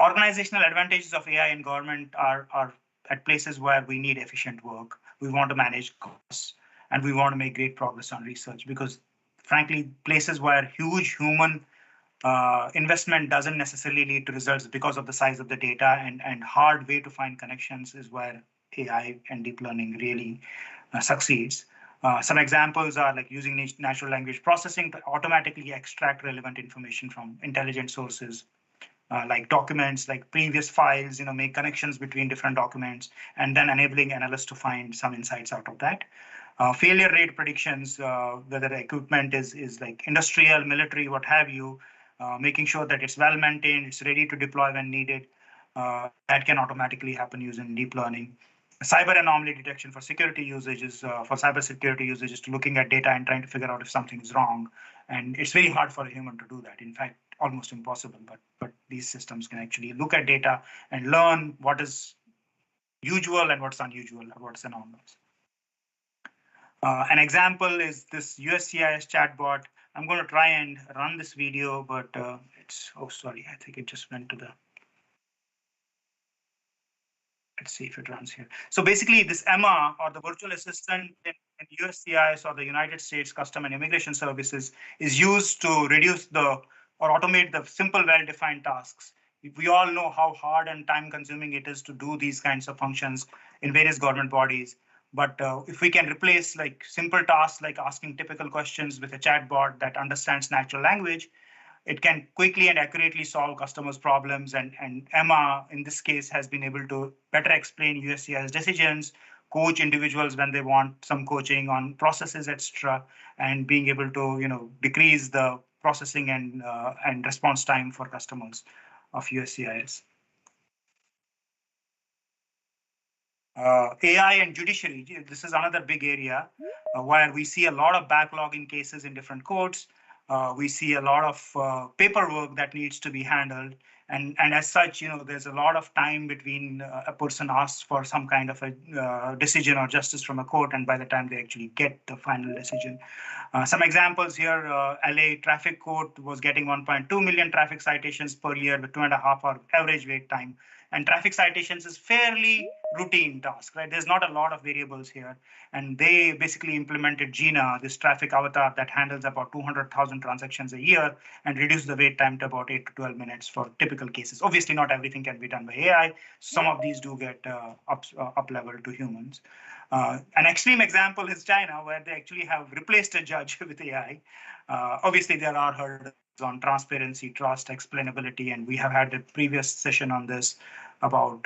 organizational advantages of AI in government are at places where we need efficient work. We want to manage costs, and we want to make great progress on research, because frankly, places where huge human investment doesn't necessarily lead to results because of the size of the data, and hard way to find connections is where AI and deep learning really succeeds. Some examples are like using natural language processing to automatically extract relevant information from intelligent sources, like documents, like previous files, make connections between different documents, and then enabling analysts to find some insights out of that. Failure rate predictions, whether the equipment is like industrial, military, what have you, making sure that it's well maintained, it's ready to deploy when needed. That can automatically happen using deep learning. Cyber anomaly detection for security usages, for cybersecurity usages, to looking at data and trying to figure out if something is wrong. And it's very hard for a human to do that. In fact, almost impossible. But these systems can actually look at data and learn what is usual and what's unusual, or what's anomalous. An example is this USCIS chatbot. I'm going to try and run this video, but it's, oh, sorry, I think it just went to the. Let's see if it runs here. So basically this Emma, or the virtual assistant in USCIS or the United States Custom and Immigration Services, is used to reduce or automate the simple well-defined tasks. We all know how hard and time consuming it is to do these kinds of functions in various government bodies. But if we can replace like simple tasks like asking typical questions with a chatbot that understands natural language, it can quickly and accurately solve customers' problems. And Emma, in this case, has been able to better explain USCIS decisions, coach individuals when they want some coaching on processes, etc., and being able to decrease the processing and response time for customers of USCIS. AI and judiciary, this is another big area where we see a lot of backlog in cases in different courts. We see a lot of paperwork that needs to be handled. And as such, there's a lot of time between a person asks for some kind of a decision or justice from a court, and by the time they actually get the final decision. Some examples here, LA traffic court was getting 1.2 million traffic citations per year with 2.5-hour average wait time. And traffic citations is fairly routine task, right? There's not a lot of variables here. And they basically implemented Gina, this traffic avatar that handles about 200,000 transactions a year and reduced the wait time to about 8 to 12 minutes for typical cases. Obviously, not everything can be done by AI. Some of these do get up level to humans. An extreme example is China, where they actually have replaced a judge with AI. Obviously, there are hurdles on transparency, trust, explainability, and we have had a previous session on this about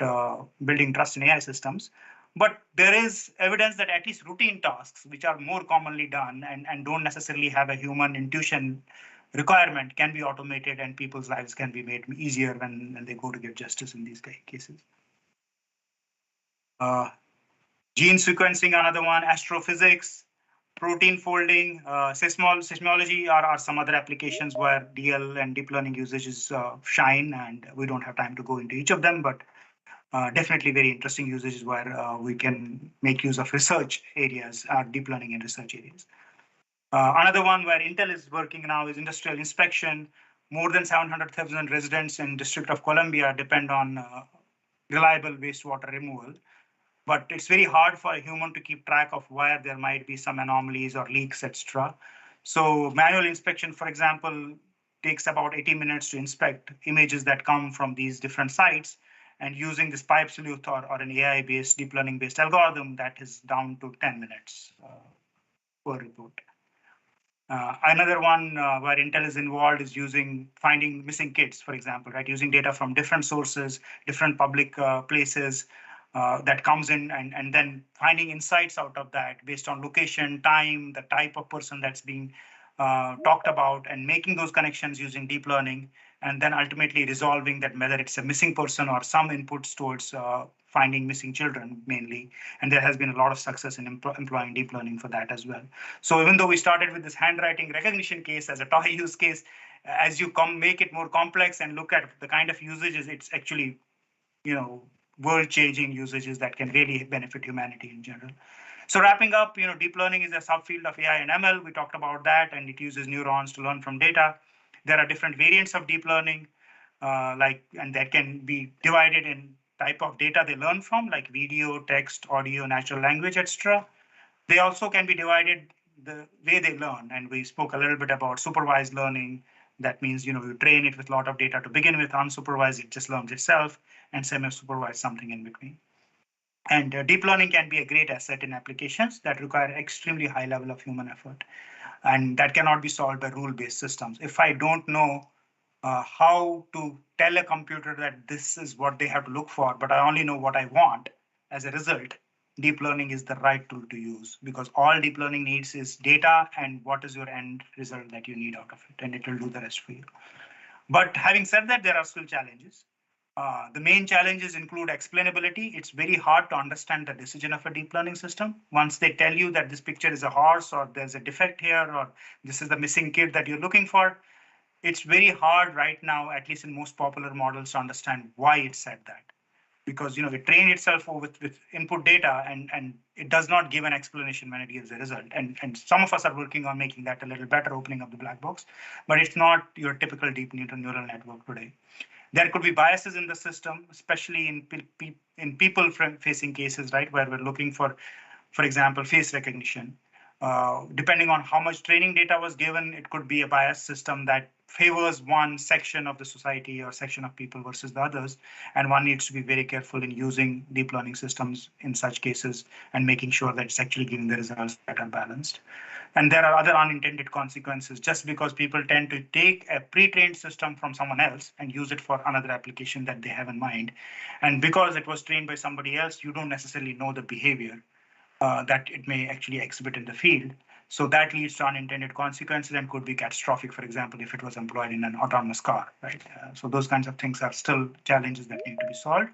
building trust in AI systems. But there is evidence that at least routine tasks, which are more commonly done and don't necessarily have a human intuition requirement, can be automated, and people's lives can be made easier when they go to get justice in these cases. Gene sequencing, another one, astrophysics, protein folding, seismology are some other applications where DL and deep learning usages shine, and we don't have time to go into each of them, but definitely very interesting usages where we can make use of research areas, deep learning in research areas. Another one where Intel is working now is industrial inspection. More than 700,000 residents in District of Columbia depend on reliable wastewater removal. But it's very hard for a human to keep track of where there might be some anomalies or leaks, etc. So manual inspection, for example, takes about 80 minutes to inspect images that come from these different sites. And using this pipe sleuth or an AI-based, deep learning-based algorithm, that is down to 10 minutes per report. Another one where Intel is involved is finding missing kids, for example, right? Using data from different sources, different public places, that comes in and then finding insights out of that based on location, time, the type of person that's being talked about, and making those connections using deep learning, and then ultimately resolving that whether it's a missing person or some inputs towards finding missing children mainly. And there has been a lot of success in employing deep learning for that as well. So even though we started with this handwriting recognition case as a toy use case, as you make it more complex and look at the kind of usages, it's actually, world-changing usages that can really benefit humanity in general. So wrapping up, deep learning is a subfield of AI and ML. We talked about that, and it uses neurons to learn from data. There are different variants of deep learning, and that can be divided in type of data they learn from, like video, text, audio, natural language, etc. They also can be divided the way they learn, and we spoke a little bit about supervised learning. That means, you train it with a lot of data to begin with. Unsupervised, it just learns itself, and semi-supervised, something in between. And deep learning can be a great asset in applications that require extremely high level of human effort, and that cannot be solved by rule-based systems. If I don't know how to tell a computer that this is what they have to look for, but I only know what I want as a result, deep learning is the right tool to use, because all deep learning needs is data and what is your end result that you need out of it, and it will do the rest for you. But having said that, there are still challenges. The main challenges include explainability. It's very hard to understand the decision of a deep learning system. Once they tell you that this picture is a horse, or there's a defect here, or this is the missing kid that you're looking for, it's very hard right now, at least in most popular models, to understand why it said that. Because it trained itself with input data, and it does not give an explanation when it gives a result. And some of us are working on making that a little better, opening up the black box, but it's not your typical deep neural network today. There could be biases in the system, especially in people-facing cases, right, where we're looking for example, face recognition. Depending on how much training data was given, it could be a biased system that favors one section of the society or section of people versus the others. And one needs to be very careful in using deep learning systems in such cases and making sure that it's actually giving the results that are balanced. And there are other unintended consequences just because people tend to take a pre-trained system from someone else and use it for another application that they have in mind. And because it was trained by somebody else, you don't necessarily know the behavior that it may actually exhibit in the field. So that leads to unintended consequences and could be catastrophic, for example, if it was employed in an autonomous car, right? So those kinds of things are still challenges that need to be solved.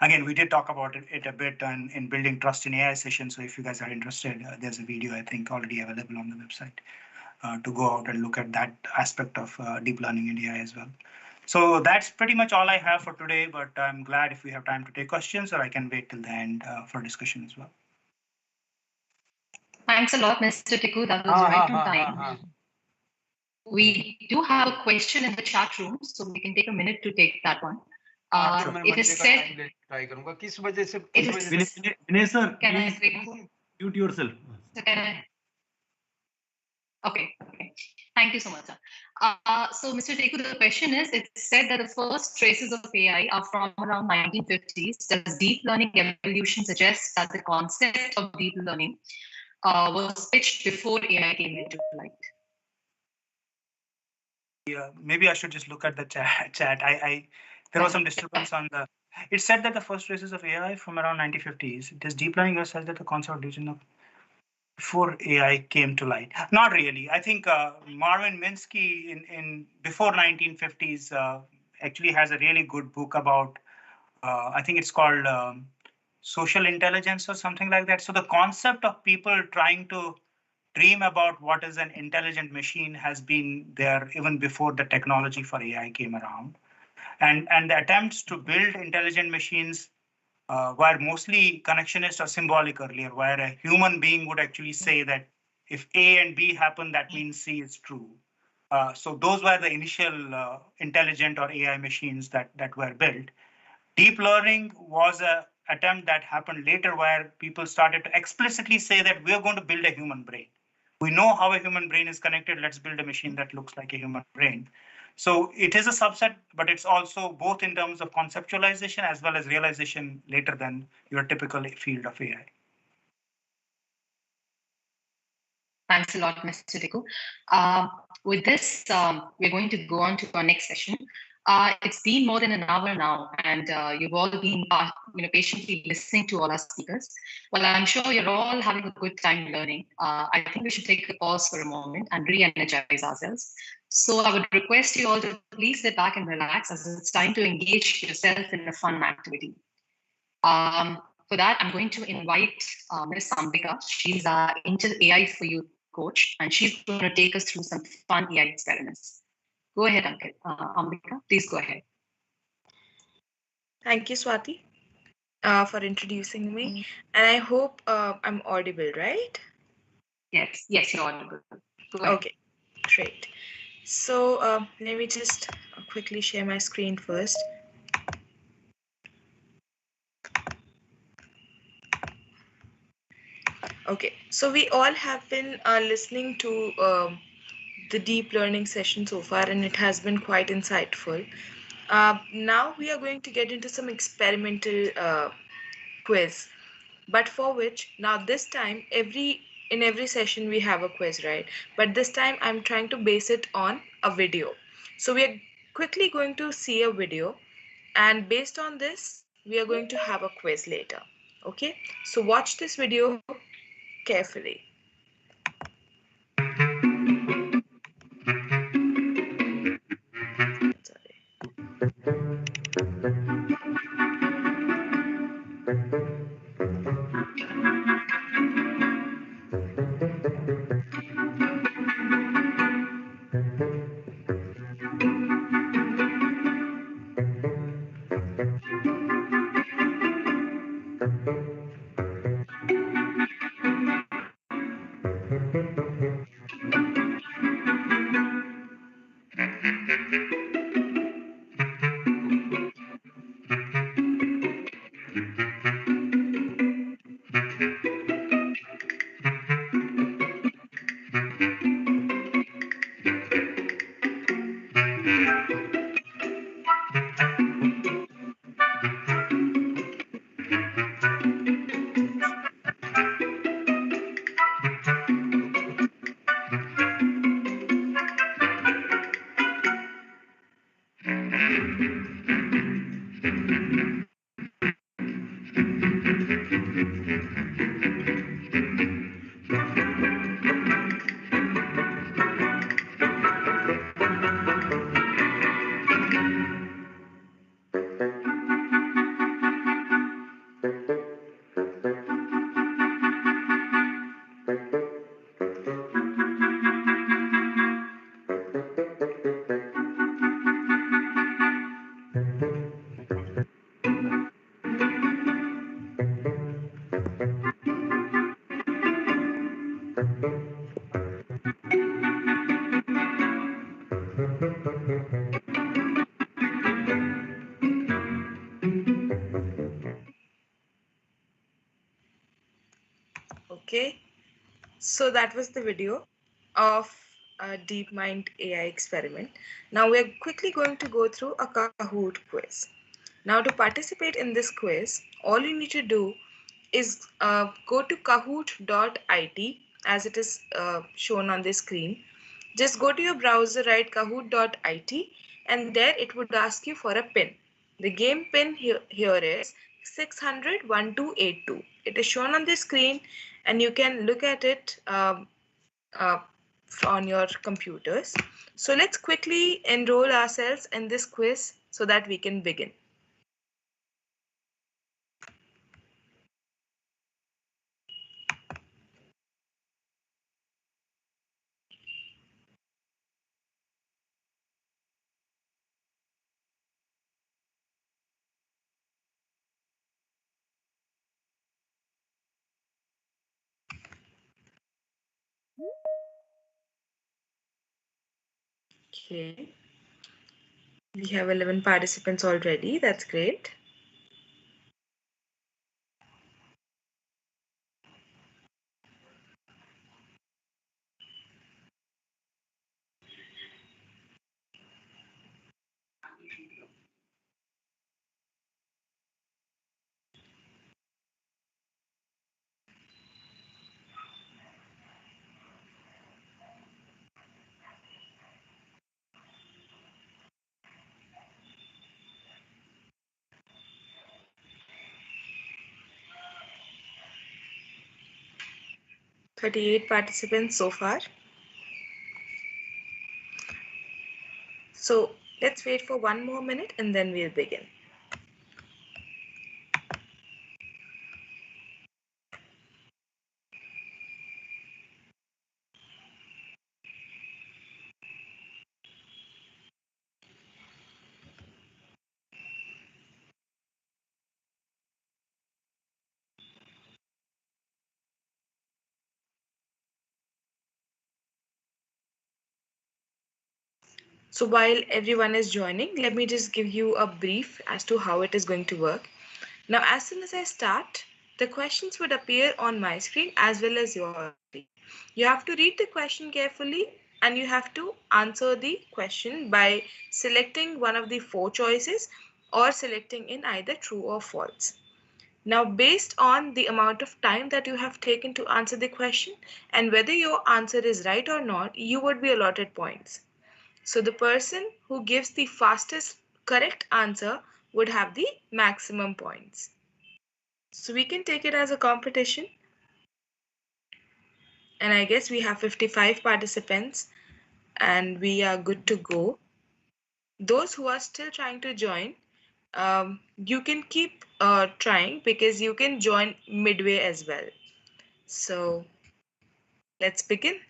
Again, we did talk about it a bit in building trust in AI session. So if you guys are interested, there's a video, I think, already available on the website to go out and look at that aspect of deep learning in AI as well. So that's pretty much all I have for today, but I'm glad if we have time to take questions, or I can wait till the end for discussion as well. Thanks a lot, Mr. Tikku. That was right on time. We do have a question in the chat room, so we can take a minute to take that one. It is said. Vinay sir, please mute yourself. Okay. Thank you so much, sir. So, Mr. Tikku, the question is, it's said that the first traces of AI are from around 1950s. Does deep learning evolution suggest that the concept of deep learning was pitched before AI came into light? Yeah, maybe I should just look at the chat. There was some disturbance on the. It said that the first traces of AI from around 1950s. Does deep learning says that the concept of deep learning before AI came to light? Not really. I think Marvin Minsky in before 1950s actually has a really good book about. I think it's called social intelligence or something like that. So the concept of people trying to dream about what is an intelligent machine has been there even before the technology for AI came around. And the attempts to build intelligent machines were mostly connectionist or symbolic earlier, where a human being would actually say that if A and B happen, that means C is true. So those were the initial intelligent or AI machines that were built. Deep learning was an attempt that happened later where people started to explicitly say that we're going to build a human brain. We know how a human brain is connected. Let's build a machine that looks like a human brain. So it is a subset, but it's also both in terms of conceptualization as well as realization later than your typical field of AI. Thanks a lot, Mr. Tikku. With this, we're going to go on to our next session. It's been more than an hour now, and you've all been patiently listening to all our speakers. Well, I'm sure you're all having a good time learning. I think we should take a pause for a moment and re-energize ourselves. So I would request you all to please sit back and relax as it's time to engage yourself in a fun activity. For that, I'm going to invite Ms. Ambika. She's our Intel AI for You coach, and she's going to take us through some fun AI experiments. Go ahead, Ambika. Please go ahead. Thank you, Swati, for introducing me. And I hope I'm audible, right? Yes, you're audible. Okay, great. So let me just quickly share my screen first. Okay, so we all have been listening to the deep learning session so far, and it has been quite insightful. Now we are going to get into some experimental quiz, but for which now this time in every session we have a quiz, right? But this time I'm trying to base it on a video. So we are quickly going to see a video, and based on this we are going to have a quiz later. Okay, so watch this video carefully. Okay, so that was the video of a DeepMind AI experiment. Now we're quickly going to go through a Kahoot quiz. Now to participate in this quiz, all you need to do is go to kahoot.it as it is shown on the screen. Just go to your browser, write kahoot.it, and there it would ask you for a pin. The game pin here is 600-1282. It is shown on the screen and you can look at it uh, on your computers. So let's quickly enroll ourselves in this quiz so that we can begin. Okay. We have 11 participants already. That's great. "38 participants so far. So let's wait for 1 more minute and then we'll begin. So while everyone is joining, let me just give you a brief as to how it is going to work. Now, as soon as I start, the questions would appear on my screen as well as your screen. You have to read the question carefully and you have to answer the question by selecting one of the 4 choices or selecting in either true or false. Now, based on the amount of time that you have taken to answer the question and whether your answer is right or not, you would be allotted points. So the person who gives the fastest correct answer would have the maximum points. So we can take it as a competition. And I guess we have 55 participants and we are good to go. Those who are still trying to join, you can keep trying because you can join midway as well. So let's begin.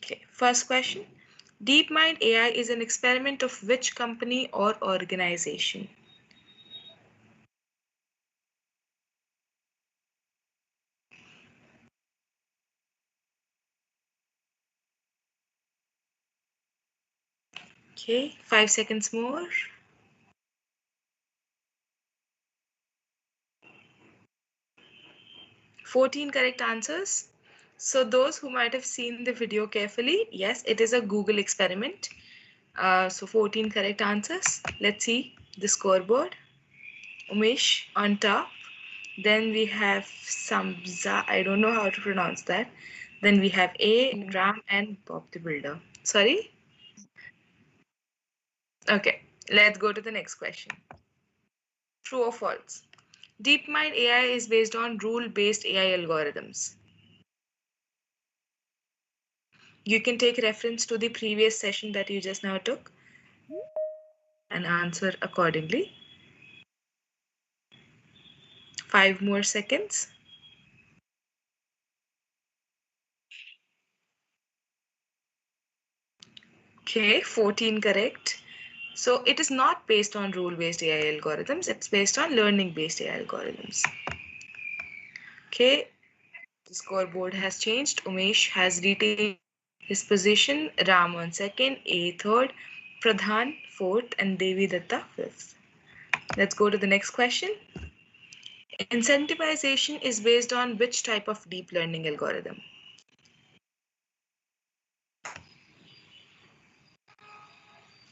Okay, first question. DeepMind AI is an experiment of which company or organization? Okay, 5 seconds more. 14 correct answers. So those who might have seen the video carefully, yes, it is a Google experiment. So 14 correct answers. Let's see the scoreboard. Umesh on top. Then we have Samza, I don't know how to pronounce that. Then we have A, Ram, and Bob the Builder. Sorry? Okay, let's go to the next question. True or false? DeepMind AI is based on rule-based AI algorithms. You can take reference to the previous session that you just now took and answer accordingly. 5 more seconds. Okay, 14 correct. So it is not based on rule-based AI algorithms. It's based on learning-based AI algorithms. Okay, The scoreboard has changed. Umesh has retained his position. Ram on second, A third, Pradhan fourth, and Devi Datta fifth. Let's go to the next question. Incentivization is based on which type of deep learning algorithm?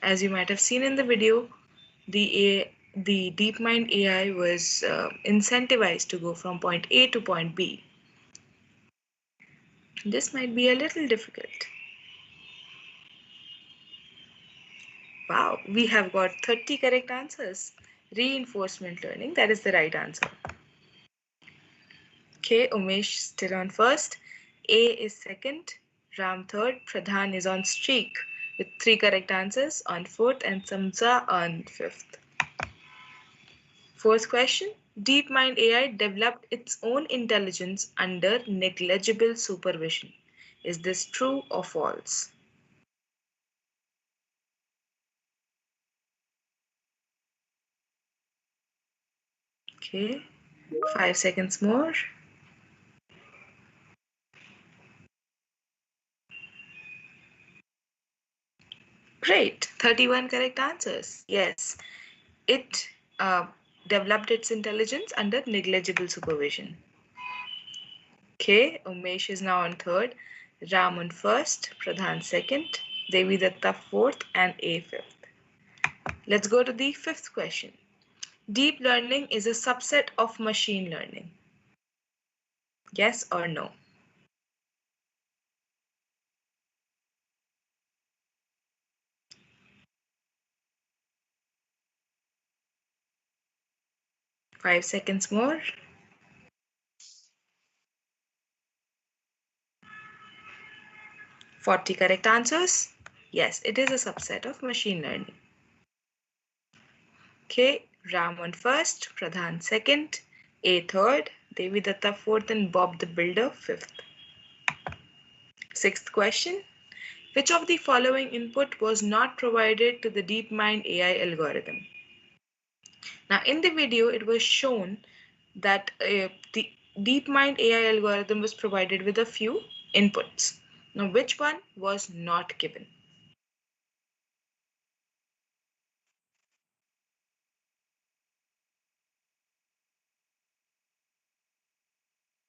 As you might have seen in the video, the DeepMind AI was incentivized to go from point A to point B. This might be a little difficult. Wow, we have got 30 correct answers. Reinforcement learning, that is the right answer. Okay, Umesh still on first. A is second, Ram third, Pradhan is on streak with 3 correct answers on fourth, and Samsa on fifth. Fourth question, DeepMind AI developed its own intelligence under negligible supervision. Is this true or false? Okay, 5 seconds more. Great, 31 correct answers. Yes, it developed its intelligence under negligible supervision. Okay, Umesh is now on third, Ram on first, Pradhan second, Devi Datta fourth, and A fifth. Let's go to the fifth question. Deep learning is a subset of machine learning. Yes or no? Five seconds more. Forty correct answers. Yes, it is a subset of machine learning. Okay, Ram on first, Pradhan second, A third, Devi Datta fourth, and Bob the Builder fifth. Sixth question. Which of the following input was not provided to the DeepMind AI algorithm? Now, in the video, it was shown that the DeepMind AI algorithm was provided with a few inputs. Now, which one was not given?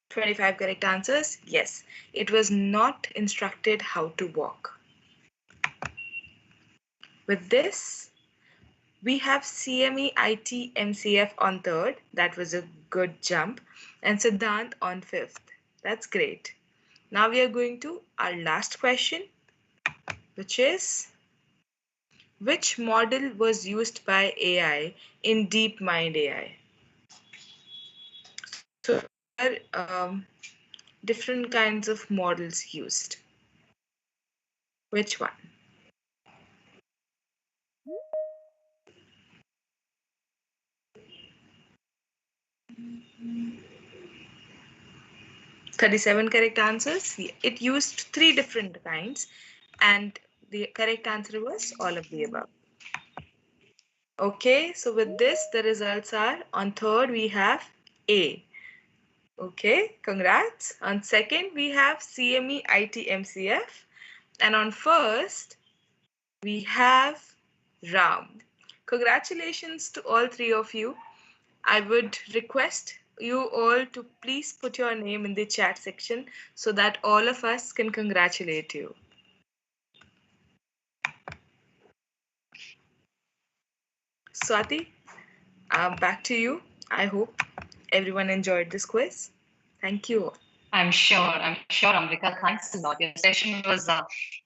"25 correct answers. Yes, it was not instructed how to walk. With this, we have CME IT MCF on third. That was a good jump. And Siddhant on fifth. That's great. Now we are going to our last question, which is, which model was used by AI in DeepMind AI? So there are different kinds of models used. Which one? "37 correct answers. It used 3 different kinds, and the correct answer was all of the above. Okay, so with this, the results are, on third, we have A. Okay, congrats. On second, we have CME IT MCF. And on first, we have Ram. Congratulations to all 3 of you. I would request you all to please put your name in the chat section so that all of us can congratulate you. Swati, back to you. I hope everyone enjoyed this quiz. Thank you. I'm sure, Amrika. Thanks a lot. Your session was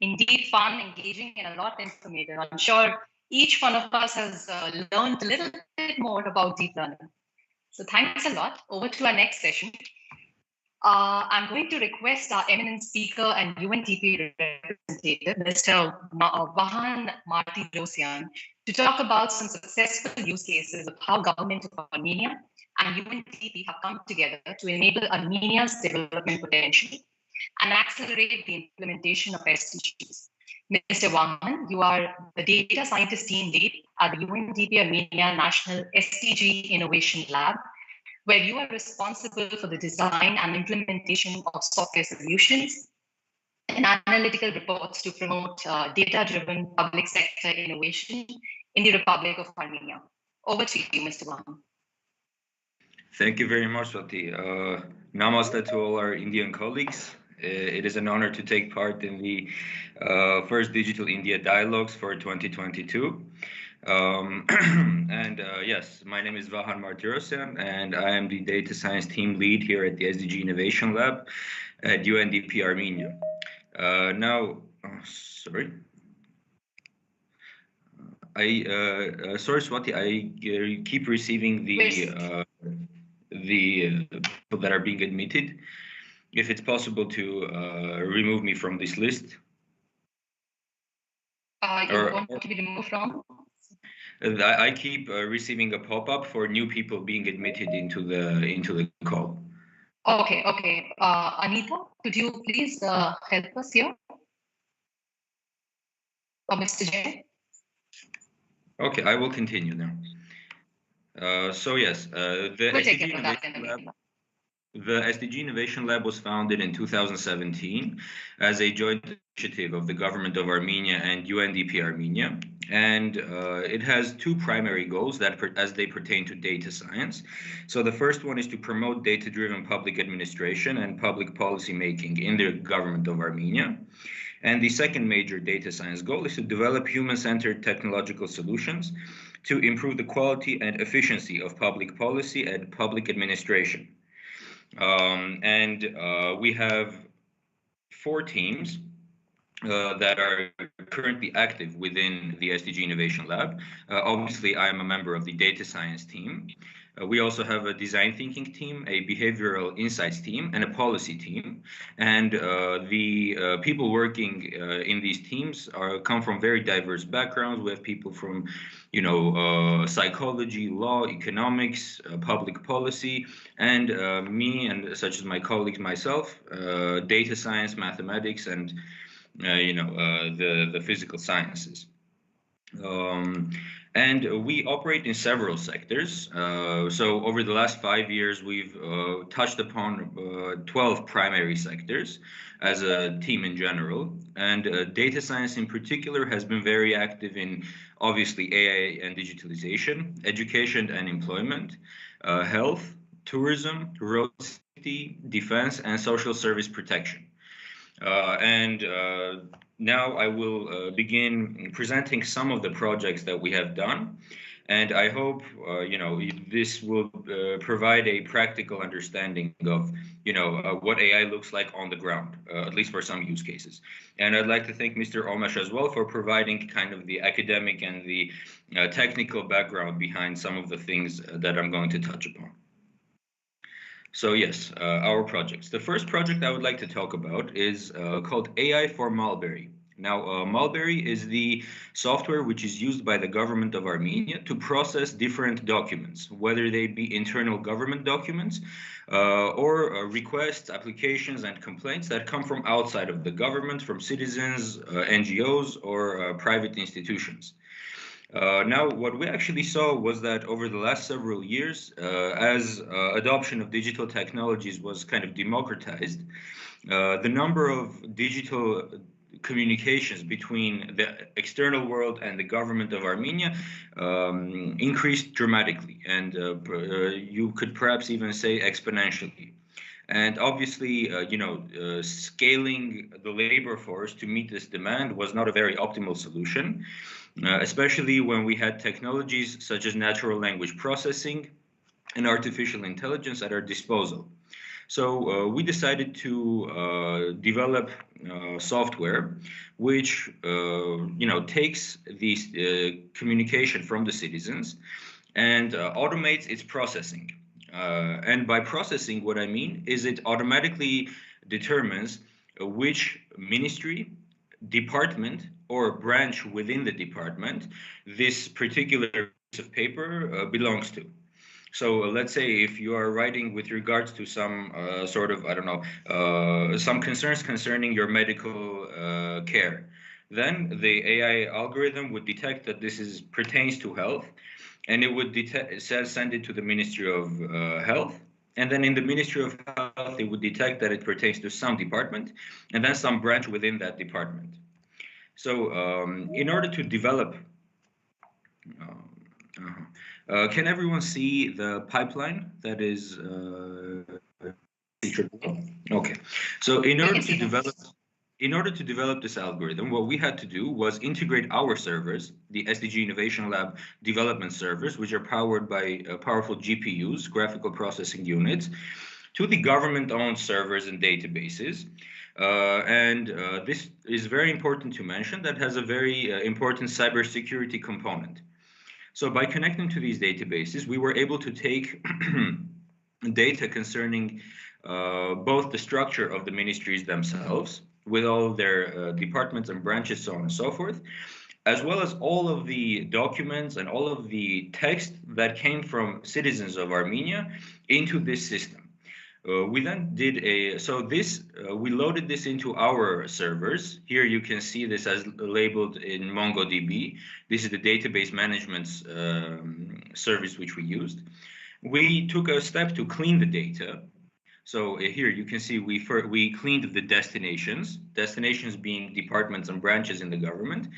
indeed fun, engaging, and a lot informative. I'm sure each one of us has learned a little bit more about deep learning. So thanks a lot. Over to our next session. I'm going to request our eminent speaker and UNDP representative, Mr. Vahan Martirosyan, to talk about some successful use cases of how government of Armenia and UNDP have come together to enable Armenia's development potential and accelerate the implementation of SDGs. Mr. Vahan, you are the data scientist team lead at the UNDP Armenia National SDG Innovation Lab. where you are responsible for the design and implementation of software solutions and analytical reports to promote data-driven public sector innovation in the Republic of Armenia. Over to you, Mr. Vahan. Thank you very much, Swati. Namaste to all our Indian colleagues. It is an honor to take part in the first Digital India Dialogues for 2022. Yes, my name is Vahan Martirosyan, and I am the Data Science Team Lead here at the SDG Innovation Lab at UNDP Armenia. Sorry. Sorry, Swati, I keep receiving the people that are being admitted. If it's possible to remove me from this list. You want to be removed from? I keep receiving a pop-up for new people being admitted into the call. Okay. Anita, could you please help us here? Or Mr. Jain? Okay, I will continue now. So yes, the SDG Innovation Lab was founded in 2017 as a joint initiative of the government of Armenia and UNDP Armenia. And it has two primary goals that as they pertain to data science. So the first one is to promote data-driven public administration and public policy making in the government of Armenia. And the second major data science goal is to develop human-centered technological solutions to improve the quality and efficiency of public policy and public administration. We have 4 teams that are currently active within the SDG Innovation Lab. Obviously, I am a member of the data science team. We also have a design thinking team, a behavioral insights team, and a policy team. And the people working in these teams come from very diverse backgrounds. We have people from, psychology, law, economics, public policy, and me and such as my colleagues, myself, data science, mathematics, and the physical sciences. And we operate in several sectors. So over the last 5 years, we've touched upon 12 primary sectors as a team in general. And data science in particular has been very active in, obviously, AI and digitalization, education and employment, health, tourism, road safety, defense, and social service protection. Now I will begin presenting some of the projects that we have done, and I hope this will provide a practical understanding of what AI looks like on the ground, at least for some use cases. And I'd like to thank Mr. Omesh as well for providing kind of the academic and the technical background behind some of the things that I'm going to touch upon. So yes, our projects. The first project I would like to talk about is called AI for Mulberry. Now, Mulberry is the software which is used by the government of Armenia to process different documents, whether they be internal government documents or requests, applications, and complaints that come from outside of the government, from citizens, NGOs, or private institutions. Now, what we actually saw was that over the last several years, as adoption of digital technologies was kind of democratized, the number of digital communications between the external world and the government of Armenia increased dramatically, and you could perhaps even say exponentially. And obviously, scaling the labor force to meet this demand was not a very optimal solution. Especially when we had technologies such as natural language processing and artificial intelligence at our disposal. So we decided to develop software which takes these communication from the citizens and automates its processing. And by processing, what I mean is it automatically determines which ministry, department, or branch within the department this particular piece of paper belongs to. So let's say if you are writing with regards to some some concerns concerning your medical care, then the AI algorithm would detect that this pertains to health and it would send it to the Ministry of Health. And then in the Ministry of Health, it would detect that it pertains to some department and then some branch within that department. So in order to develop, can everyone see the pipeline that is featured? Okay. So in order to develop this algorithm, what we had to do was integrate our servers, the SDG Innovation Lab development servers, which are powered by powerful GPUs, graphical processing units, to the government-owned servers and databases. This is very important to mention, that has a very important cybersecurity component. So by connecting to these databases, we were able to take data concerning both the structure of the ministries themselves, with all their departments and branches, so on and so forth, as well as all of the documents and all of the text that came from citizens of Armenia into this system. We then did we loaded this into our servers. Here you can see this as labeled in MongoDB. This is the database management service which we used. We took a step to clean the data. So here you can see we cleaned the destinations being departments and branches in the government,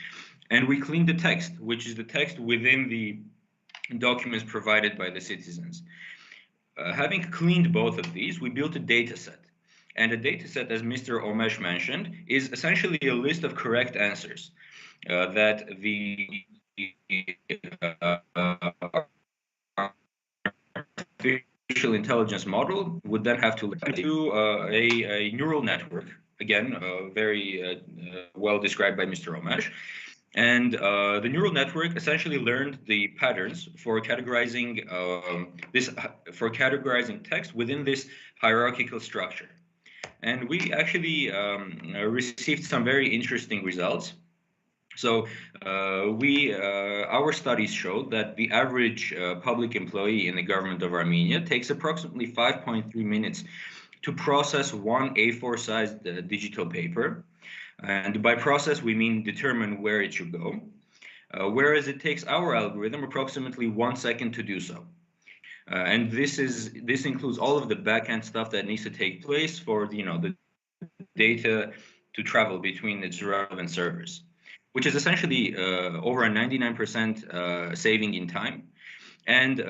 and we cleaned the text, which is the text within the documents provided by the citizens. Having cleaned both of these, we built a data set. And a data set, as Mr. Omesh mentioned, is essentially a list of correct answers that the artificial intelligence model would then have to to a neural network, again, very well described by Mr. Omesh. And the neural network essentially learned the patterns for categorizing text within this hierarchical structure. And we actually received some very interesting results. So our studies showed that the average public employee in the government of Armenia takes approximately 5.3 minutes to process one A4-sized digital paper. And by process, we mean determine where it should go, whereas it takes our algorithm approximately 1 second to do so. And this includes all of the backend stuff that needs to take place for the data to travel between its relevant servers, which is essentially over a 99% saving in time. And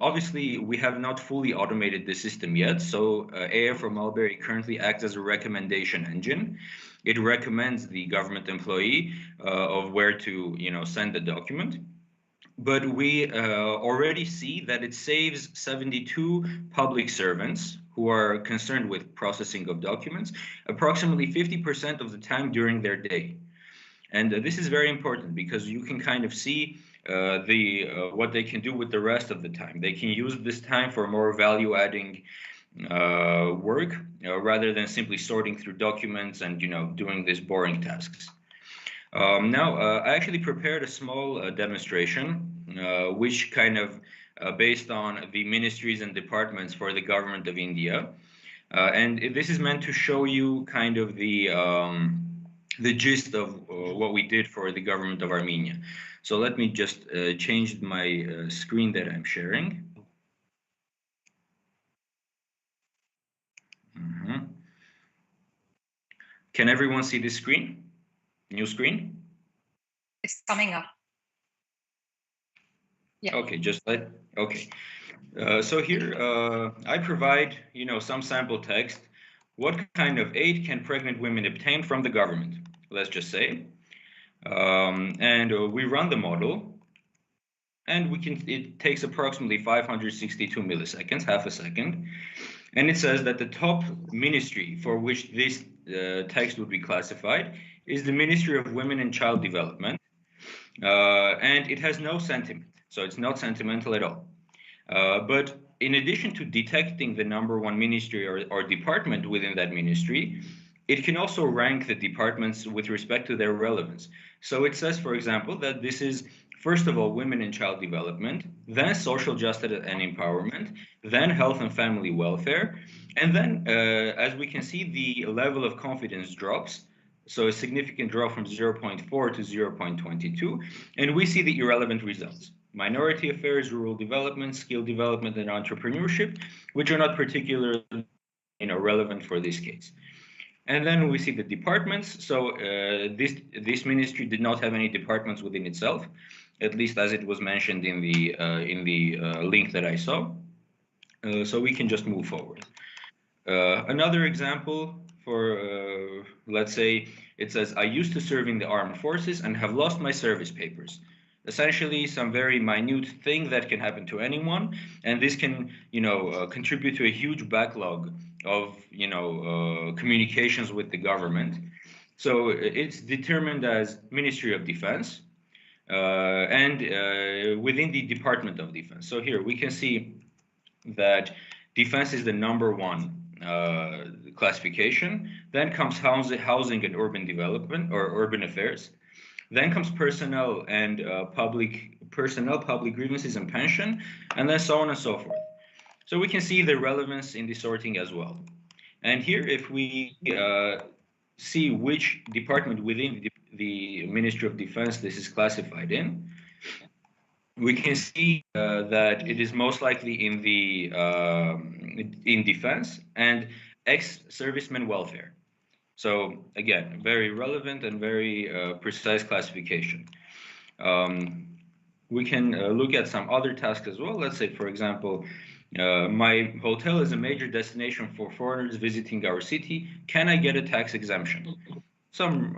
obviously, we have not fully automated the system yet. So AI for Mulberry currently acts as a recommendation engine. It recommends the government employee of where to send the document. But we already see that it saves 72 public servants who are concerned with processing of documents approximately 50% of the time during their day. And this is very important because you can kind of see what they can do with the rest of the time. They can use this time for more value-adding work rather than simply sorting through documents and doing these boring tasks. Now, I actually prepared a small demonstration, which kind of based on the ministries and departments for the government of India. And this is meant to show you kind of the gist of what we did for the government of Armenia. So let me just change my screen that I'm sharing. Can everyone see this screen? New screen? It's coming up. Yeah. Okay, okay. So here I provide, some sample text. What kind of aid can pregnant women obtain from the government? Let's just say. And we run the model, and it takes approximately 562 milliseconds, half a second. And it says that the top ministry for which this text would be classified is the Ministry of Women and Child Development. And it has no sentiment, so it's not sentimental at all. But in addition to detecting the #1 ministry or department within that ministry, it can also rank the departments with respect to their relevance. So it says, for example, that this is, first of all, women and child development, then social justice and empowerment, then health and family welfare. And then, as we can see, the level of confidence drops. So a significant drop from 0.4 to 0.22. And we see the irrelevant results. minority affairs, rural development, skill development, and entrepreneurship, which are not particularly relevant for this case. And then we see the departments. So this ministry did not have any departments within itself, at least as it was mentioned in the link that I saw. So we can just move forward. Another example for, let's say, it says, I used to serve in the armed forces and have lost my service papers. Essentially, some very minute thing that can happen to anyone, and this can, contribute to a huge backlog of, communications with the government. So it's determined as Ministry of Defense and within the Department of Defense. So here we can see that defense is the #1 classification. Then comes housing and urban development or urban affairs. Then comes personnel and public grievances and pension, and then so on and so forth. So we can see the relevance in the sorting as well. And here, if we see which department within the Ministry of Defense this is classified in, we can see that it is most likely in the in defense and ex-servicemen welfare. So again, very relevant and very precise classification. We can look at some other tasks as well. Let's say, for example, my hotel is a major destination for foreigners visiting our city. Can I get a tax exemption? Some,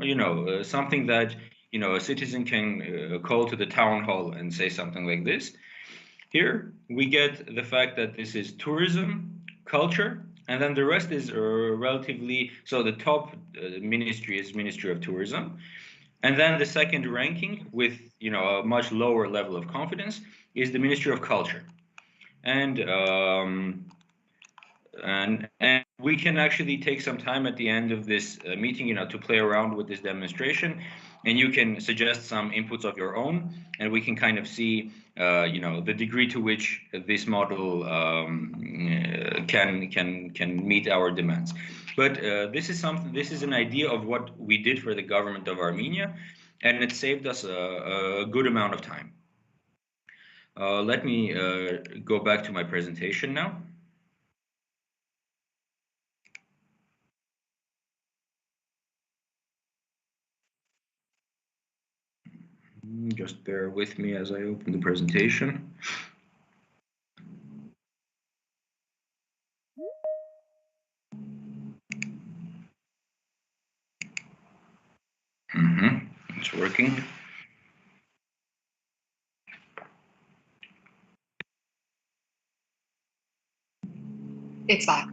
something that a citizen can call to the town hall and say something like this. Here we get the fact that this is tourism, culture, and then the rest is relatively, so the top ministry is Ministry of Tourism. And then the second ranking with, a much lower level of confidence is the Ministry of Culture. And we can actually take some time at the end of this meeting, to play around with this demonstration, and you can suggest some inputs of your own, and we can kind of see, the degree to which this model can meet our demands. But this is an idea of what we did for the government of Armenia, and it saved us a good amount of time. Let me go back to my presentation now. Just bear with me as I open the presentation. It's working. It's back.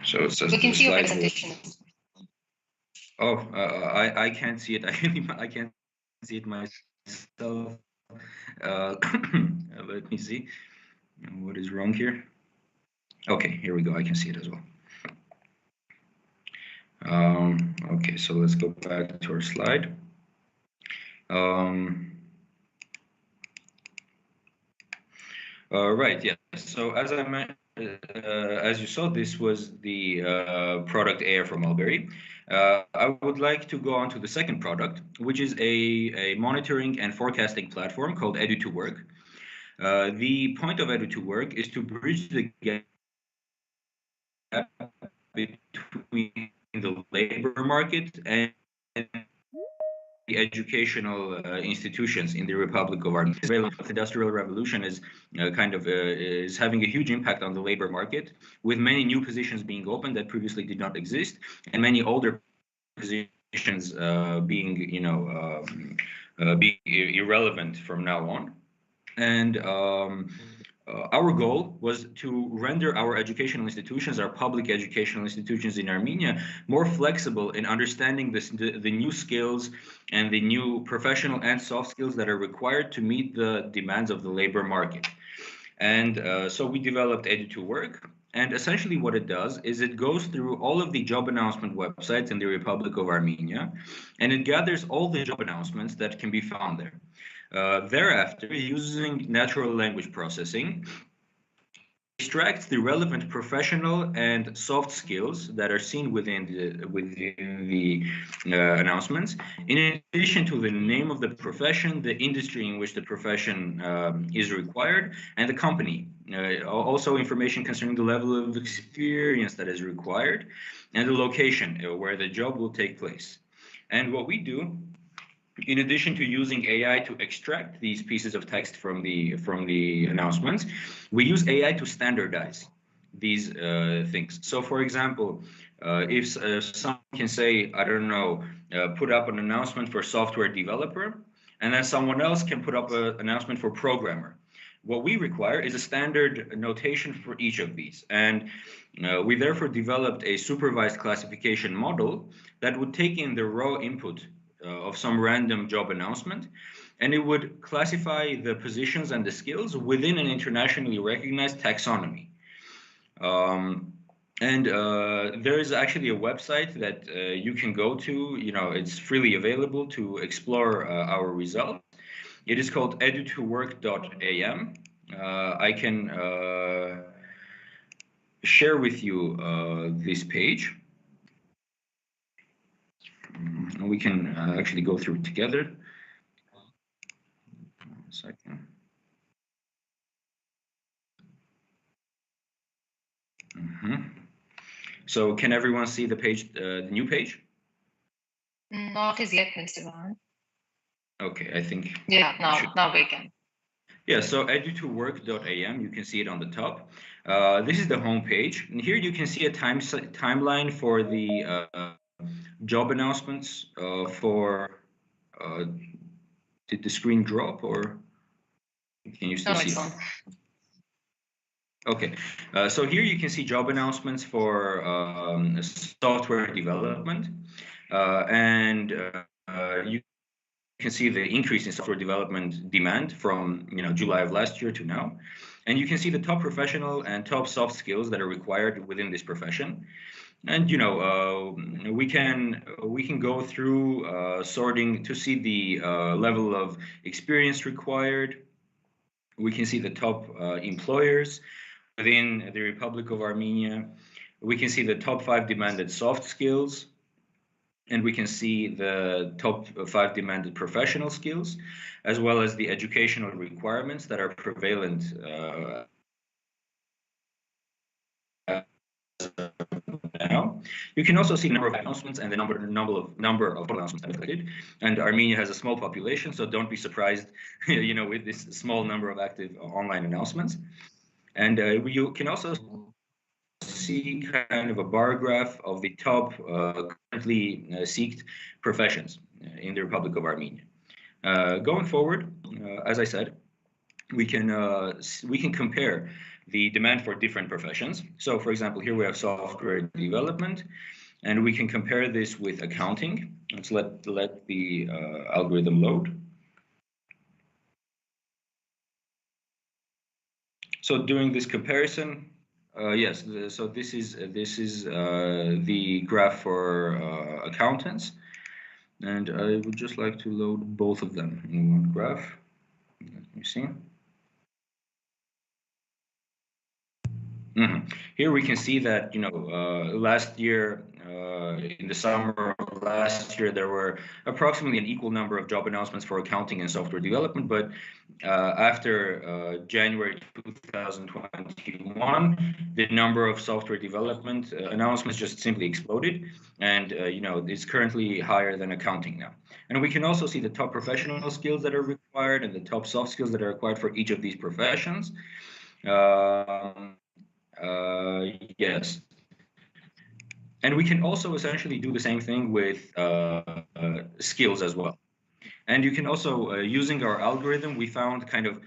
So it says we can see your slide presentation. Oh, I can't see it. I can't see it myself. Let me see. What is wrong here? Okay, here we go. I can see it as well. Okay, so let's go back to our slide. Right, yeah. So as I mentioned, as you saw, this was the product Air from Mulberry. I would like to go on to the second product, which is a monitoring and forecasting platform called Edu2Work. The point of Edu2Work is to bridge the gap between the labor market and the educational institutions in the Republic of Armenia. The Industrial Revolution is is having a huge impact on the labor market, with many new positions being opened that previously did not exist, and many older positions being, being irrelevant from now on. And our goal was to render our educational institutions, our public educational institutions in Armenia, more flexible in understanding the new skills and the new professional and soft skills that are required to meet the demands of the labor market. And so we developed Edu2Work. And essentially what it does is it goes through all of the job announcement websites in the Republic of Armenia, and it gathers all the job announcements that can be found there. Thereafter, using natural language processing, extracts the relevant professional and soft skills that are seen within the announcements, in addition to the name of the profession, the industry in which the profession is required, and the company. Also information concerning the level of experience that is required, and the location where the job will take place. And what we do, in addition to using AI to extract these pieces of text from the announcements, we use AI to standardize these things. So, for example, if someone can say, I don't know, put up an announcement for software developer, and then someone else can put up an announcement for programmer. What we require is a standard notation for each of these. And we therefore developed a supervised classification model that would take in the raw input of some random job announcement, and it would classify the positions and the skills within an internationally recognized taxonomy. There is actually a website that you can go to. It's freely available to explore our results. It is called edu2work.am. I can share with you this page. We can actually go through it together. 1 second. So can everyone see the page, the new page? Not as yet, Mr. Vahan. Okay, I think. Yeah, now we can. Yeah, so edu2work.am, you can see it on the top. This is the home page, and here you can see a timeline for the job announcements did the screen drop, or can you still see it? Okay, so here you can see job announcements for software development, and you can see the increase in software development demand from July of last year to now, and you can see the top professional and top soft skills that are required within this profession. And we can go through sorting to see the level of experience required. We can see the top employers within the Republic of Armenia. We can see the top 5 demanded soft skills, and we can see the top 5 demanded professional skills, as well as the educational requirements that are prevalent now. You can also see the number of announcements and the number of announcements that are collected. And Armenia has a small population, so don't be surprised, with this small number of active online announcements. And you can also see kind of a bar graph of the top currently seeked professions in the Republic of Armenia. Going forward, as I said, we can compare the demand for different professions. So, for example, here we have software development, and we can compare this with accounting. Let's let the algorithm load. So during this comparison, yes, so this is the graph for accountants, and I would just like to load both of them in one graph. Let me see. Here we can see that last year, in the summer of last year, there were approximately an equal number of job announcements for accounting and software development, but after January 2021, the number of software development announcements just simply exploded, and it's currently higher than accounting now. And we can also see the top professional skills that are required and the top soft skills that are required for each of these professions. Yes. And we can also essentially do the same thing with skills as well. And you can also, using our algorithm, we found kind of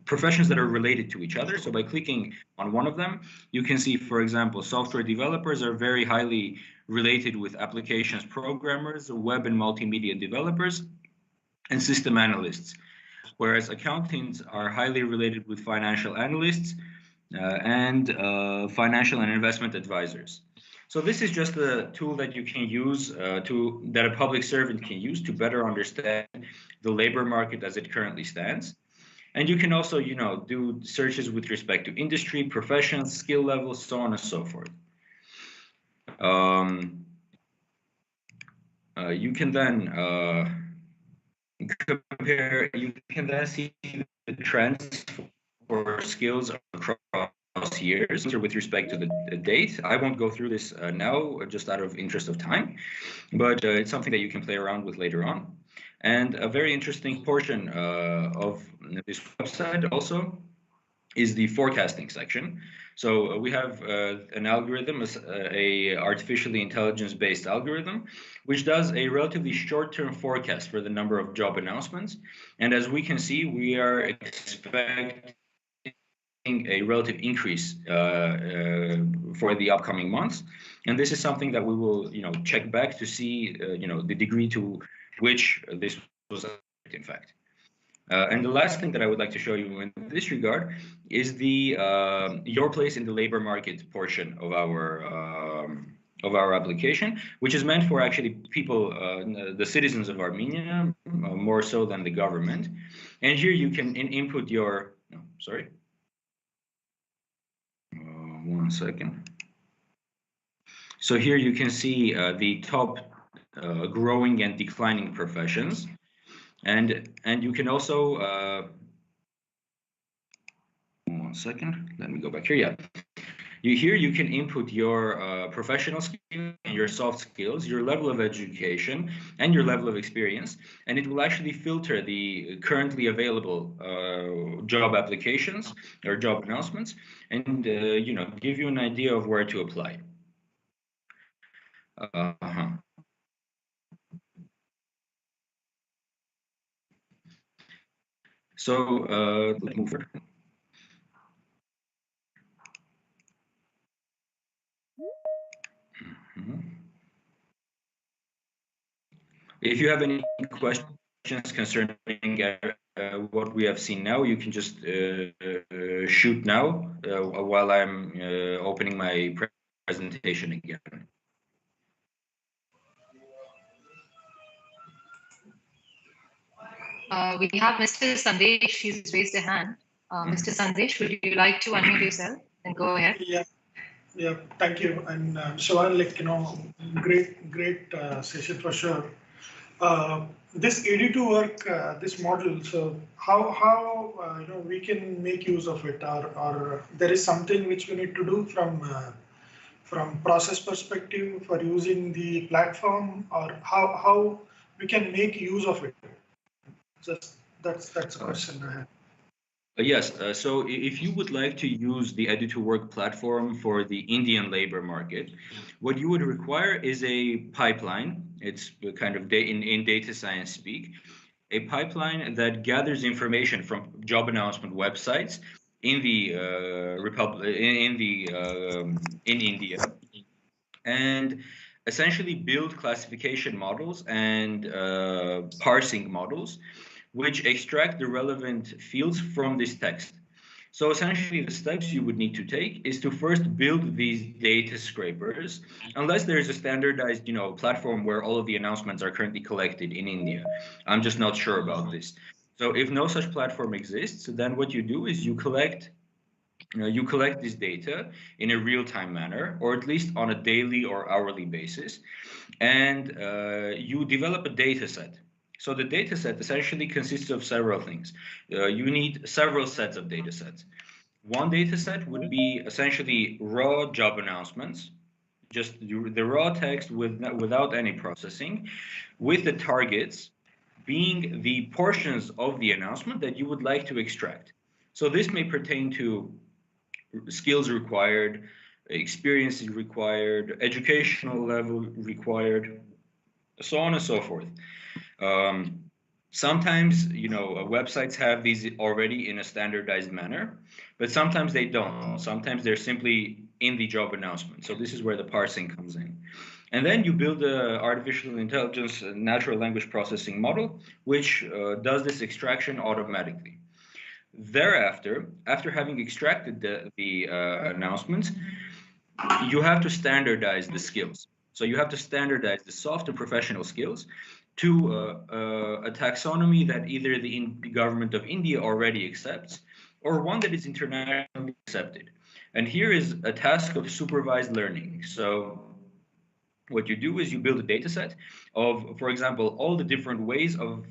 professions that are related to each other. So by clicking on one of them, you can see, for example, software developers are very highly related with applications programmers, web and multimedia developers, and system analysts. Whereas accountants are highly related with financial analysts and financial and investment advisors. So this is just a tool that you can use that a public servant can use to better understand the labor market as it currently stands. And you can also, do searches with respect to industry, professions, skill levels, so on and so forth. You can then compare, you can then see the trends for skills across years with respect to the date. I won't go through this now, just out of interest of time, but it's something that you can play around with later on. And a very interesting portion of this website also is the forecasting section. So we have an algorithm, a artificially intelligence-based algorithm, which does a relatively short-term forecast for the number of job announcements. And as we can see, we are expecting a relative increase for the upcoming months. And this is something that we will, check back to see, the degree to which this was in fact. And the last thing that I would like to show you in this regard is the your place in the labor market portion of our application, which is meant for actually people, the citizens of Armenia, more so than the government. And here you can input your, sorry. One second. So here you can see the top growing and declining professions. And you can also, one second, let me go back here. Yeah, here you can input your professional skills, your soft skills, your level of education, and your level of experience, and it will actually filter the currently available job applications or job announcements, and give you an idea of where to apply. So let's move forward. If you have any questions concerning what we have seen now, you can just shoot now while I'm opening my presentation again. We have Mr. Sandesh. He's raised a hand. Mr. Sandesh, would you like to unmute yourself and go ahead? Yeah. Thank you. And Siobhan, great session for sure. This AD2 work, this model. So how we can make use of it, or there is something which we need to do from process perspective for using the platform, or how we can make use of it. Just that's a question I have. Yes, so if you would like to use the AD2Work platform for the Indian labor market, what you would require is a pipeline. It's kind of in data science speak, a pipeline that gathers information from job announcement websites in the in India, and essentially build classification models and parsing models, which extract the relevant fields from this text. So essentially the steps you would need to take is to first build these data scrapers, unless there's a standardized, platform where all of the announcements are currently collected in India. I'm just not sure about this. So if no such platform exists, then what you do is you collect this data in a real-time manner, or at least on a daily or hourly basis, and you develop a data set. So the data set essentially consists of several things. You need several sets of data sets. One data set would be essentially raw job announcements, just the raw text without any processing, with the targets being the portions of the announcement that you would like to extract. So this may pertain to skills required, experience required, educational level required, so on and so forth. Sometimes, websites have these already in a standardized manner, but sometimes they don't. Sometimes they're simply in the job announcement. So this is where the parsing comes in. And then you build an artificial intelligence natural language processing model, which does this extraction automatically. Thereafter, after having extracted the announcements, you have to standardize the skills. So you have to standardize the soft and professional skills to a taxonomy that either the government of India already accepts or one that is internationally accepted. And here is a task of supervised learning. So what you do is you build a data set of, for example, all the different ways of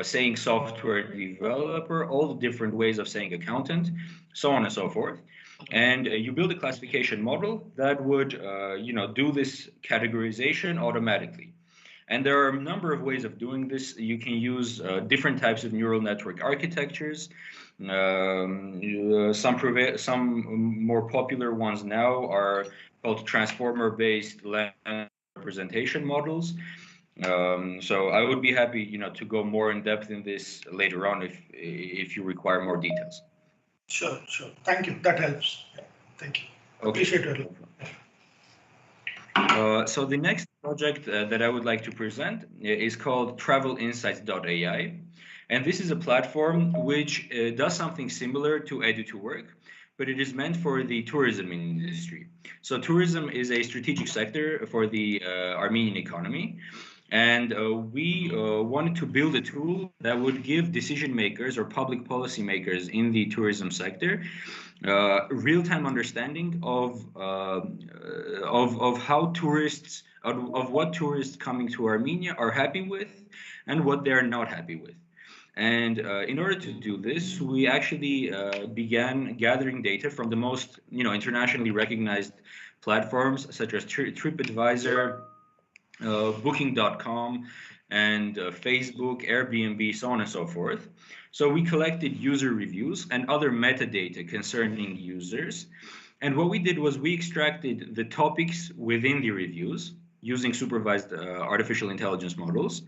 saying software developer, all the different ways of saying accountant, so on and so forth. And you build a classification model that would, do this categorization automatically. And there are a number of ways of doing this. You can use different types of neural network architectures. Some more popular ones now are called transformer-based representation models. So I would be happy, to go more in depth in this later on if you require more details. Sure. Thank you. That helps. Yeah. Thank you. Okay. Appreciate it. So the next project that I would like to present is called travelinsights.ai. And this is a platform which does something similar to Edu2Work, but it is meant for the tourism industry. So tourism is a strategic sector for the Armenian economy. And we wanted to build a tool that would give decision makers or public policy makers in the tourism sector real-time understanding of how tourists, of what tourists coming to Armenia are happy with and what they're not happy with. And in order to do this, we actually began gathering data from the most, internationally recognized platforms such as TripAdvisor, Booking.com, and Facebook, Airbnb, so on and so forth. So we collected user reviews and other metadata concerning users. And what we did was we extracted the topics within the reviews using supervised artificial intelligence models.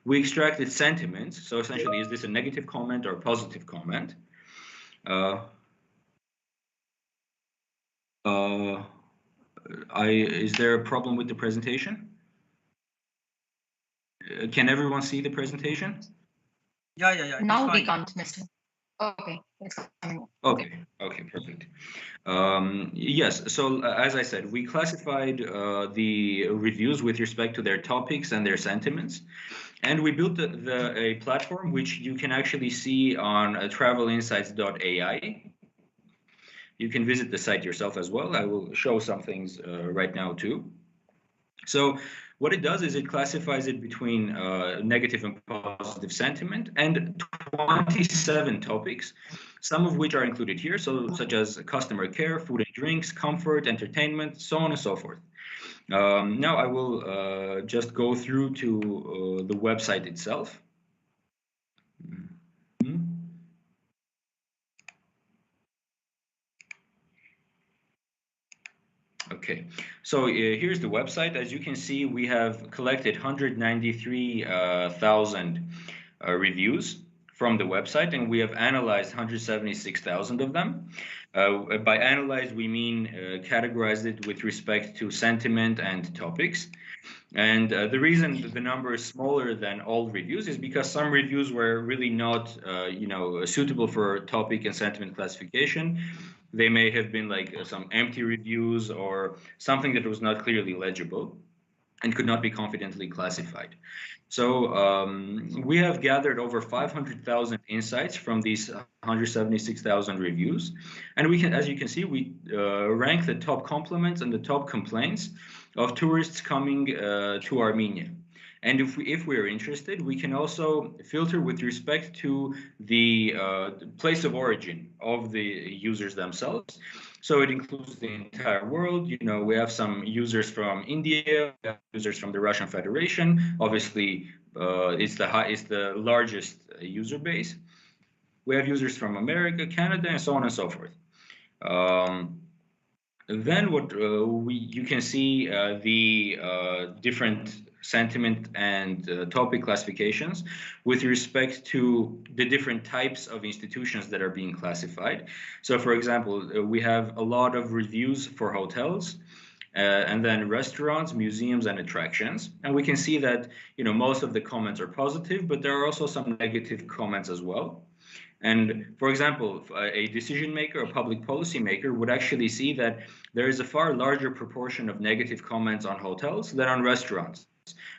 We extracted sentiments. So essentially, is this a negative comment or a positive comment? Is there a problem with the presentation? Can everyone see the presentation? Yeah. Now we can't, Mr. Okay. Okay, perfect. Yes, so as I said, we classified the reviews with respect to their topics and their sentiments. And we built a platform which you can actually see on travelinsights.ai. You can visit the site yourself as well. I will show some things right now too. So what it does is it classifies it between negative and positive sentiment and 27 topics, some of which are included here, such as customer care, food and drinks, comfort, entertainment, so on and so forth. Now I will just go through to the website itself. Okay, so here's the website. As you can see, we have collected 193,000 reviews from the website, and we have analyzed 176,000 of them. By analyzed, we mean categorized it with respect to sentiment and topics. And the reason that the number is smaller than all reviews is because some reviews were really not, suitable for topic and sentiment classification. They may have been like some empty reviews or something that was not clearly legible and could not be confidently classified. So we have gathered over 500,000 insights from these 176,000 reviews. And we can, as you can see, we rank the top compliments and the top complaints of tourists coming to Armenia. And if we are interested, we can also filter with respect to the place of origin of the users themselves. So it includes the entire world. We have some users from India, we have users from the Russian Federation. Obviously, it's the largest user base. We have users from America, Canada, and so on and so forth. Then what you can see the different sentiment and topic classifications with respect to the different types of institutions that are being classified. So, for example, we have a lot of reviews for hotels, and then restaurants, museums, and attractions. And we can see that most of the comments are positive, but there are also some negative comments as well. And for example, a decision maker, a public policy maker would actually see that there is a far larger proportion of negative comments on hotels than on restaurants.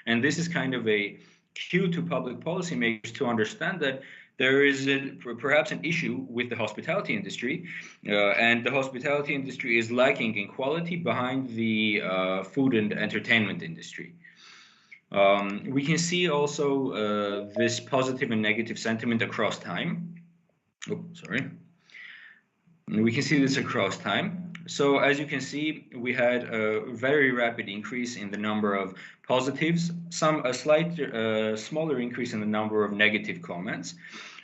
And this is kind of a cue to public policymakers to understand that there is perhaps an issue with the hospitality industry, and the hospitality industry is lacking in quality behind the food and entertainment industry. We can see also this positive and negative sentiment across time. Oh, sorry. We can see this across time. So as you can see, we had a very rapid increase in the number of positives, a slight smaller increase in the number of negative comments.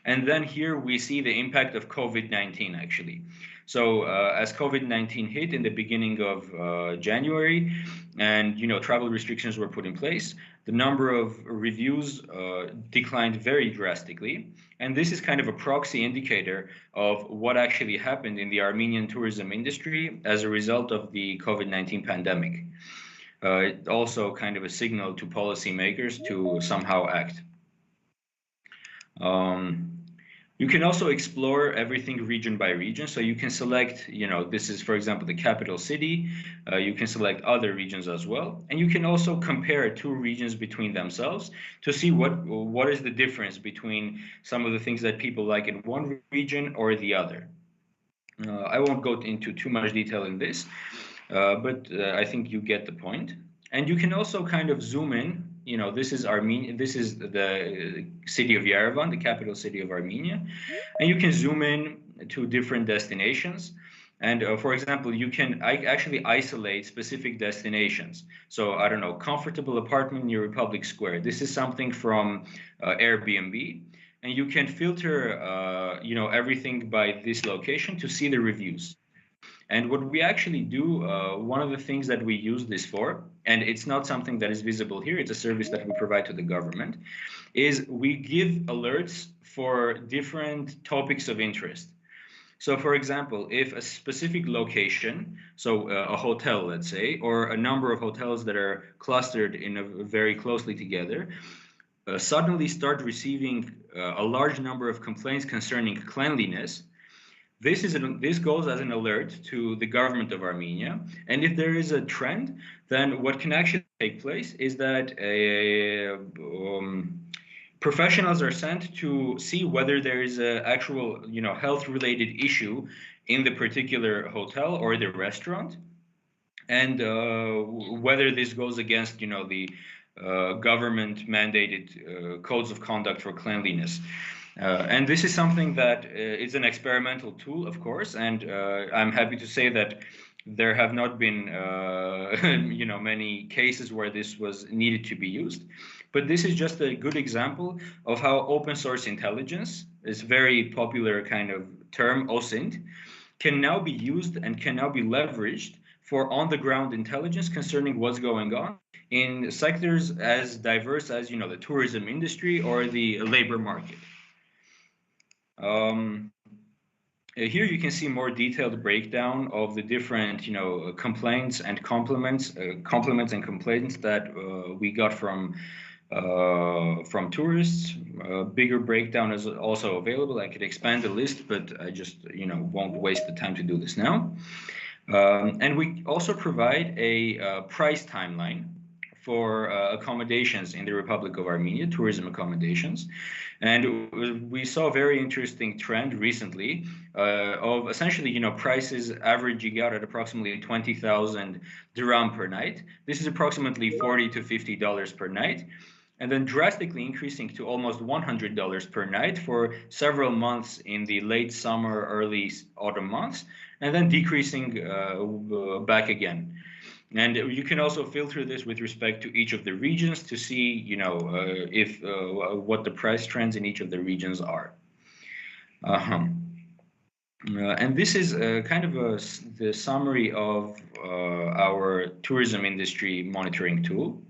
And then here we see the impact of COVID-19 actually. So as COVID-19 hit in the beginning of January, and travel restrictions were put in place, the number of reviews declined very drastically. And this is kind of a proxy indicator of what actually happened in the Armenian tourism industry as a result of the COVID-19 pandemic. It's also kind of a signal to policymakers to somehow act. You can also explore everything region by region. So you can select, this is, for example, the capital city. You can select other regions as well. And you can also compare two regions between themselves to see what is the difference between some of the things that people like in one region or the other. I won't go into too much detail in this, but I think you get the point. And you can also kind of zoom in. This is Armenia. This is the city of Yerevan, the capital city of Armenia, and you can zoom in to different destinations. And for example, you can actually isolate specific destinations. So I don't know, comfortable apartment near Republic Square. This is something from Airbnb, and you can filter, everything by this location to see the reviews. And what we actually do, one of the things that we use this for, and it's not something that is visible here, it's a service that we provide to the government, is we give alerts for different topics of interest. So for example, if a specific location, so a hotel, let's say, or a number of hotels that are clustered very closely together, suddenly start receiving a large number of complaints concerning cleanliness, this goes as an alert to the government of Armenia. And if there is a trend, then what can actually take place is that professionals are sent to see whether there is an actual, health-related issue in the particular hotel or the restaurant, and whether this goes against, the government-mandated codes of conduct for cleanliness. And this is something that is an experimental tool, of course, and I'm happy to say that there have not been, many cases where this was needed to be used. But this is just a good example of how open source intelligence, this very popular kind of term, OSINT, can now be used and can now be leveraged for on-the-ground intelligence concerning what's going on in sectors as diverse as, the tourism industry or the labor market. Here you can see more detailed breakdown of the different, complaints and compliments and complaints that we got from tourists. A bigger breakdown is also available. I could expand the list, but I just, won't waste the time to do this now. And we also provide a price timeline for accommodations in the Republic of Armenia, tourism accommodations. And we saw a very interesting trend recently of essentially, prices averaging out at approximately 20,000 dirham per night. This is approximately $40 to $50 per night, and then drastically increasing to almost $100 per night for several months in the late summer, early autumn months, and then decreasing back again. And you can also filter this with respect to each of the regions to see, if what the price trends in each of the regions are. And this is kind of the summary of our tourism industry monitoring tool.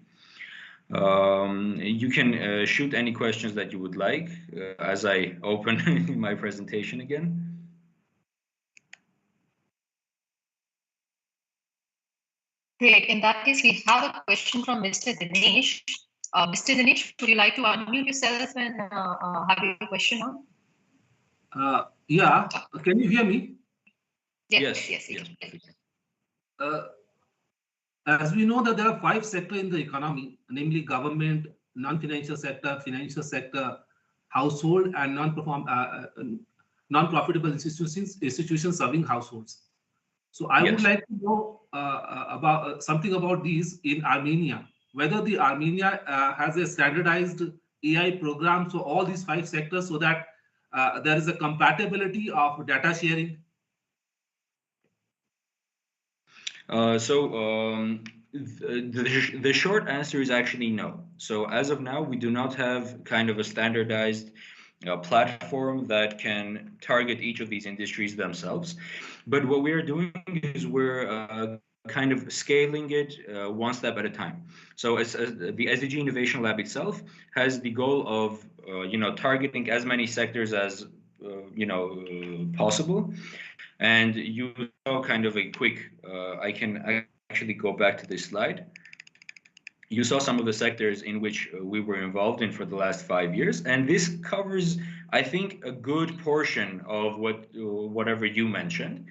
You can shoot any questions that you would like as I open my presentation again. Great. In that case, we have a question from Mr. Dinesh. Mr. Dinesh, would you like to unmute yourself and have your question on? Yeah. Can you hear me? Yes. As we know that there are 5 sectors in the economy, namely government, non-financial sector, financial sector, household, and non-profitable institutions serving households. So I would like to know about something about these in Armenia. Whether the Armenia has a standardized AI program for all these 5 sectors, so that there is a compatibility of data sharing. The short answer is actually no. So as of now, we do not have kind of a standardized platform that can target each of these industries themselves. But what we are doing is we're kind of scaling it one step at a time. So as the SDG Innovation Lab itself has the goal of targeting as many sectors as possible. And you saw kind of a quick, I can actually go back to this slide. You saw some of the sectors in which we were involved in for the last 5 years. And this covers, I think, a good portion of whatever you mentioned.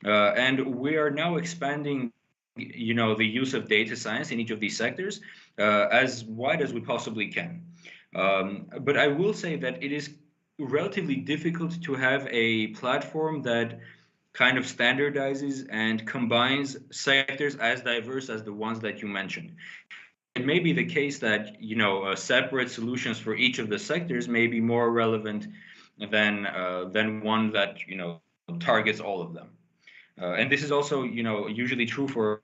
And we are now expanding, the use of data science in each of these sectors as wide as we possibly can. But I will say that it is relatively difficult to have a platform that kind of standardizes and combines sectors as diverse as the ones that you mentioned. It may be the case that separate solutions for each of the sectors may be more relevant than one that targets all of them. And this is also usually true for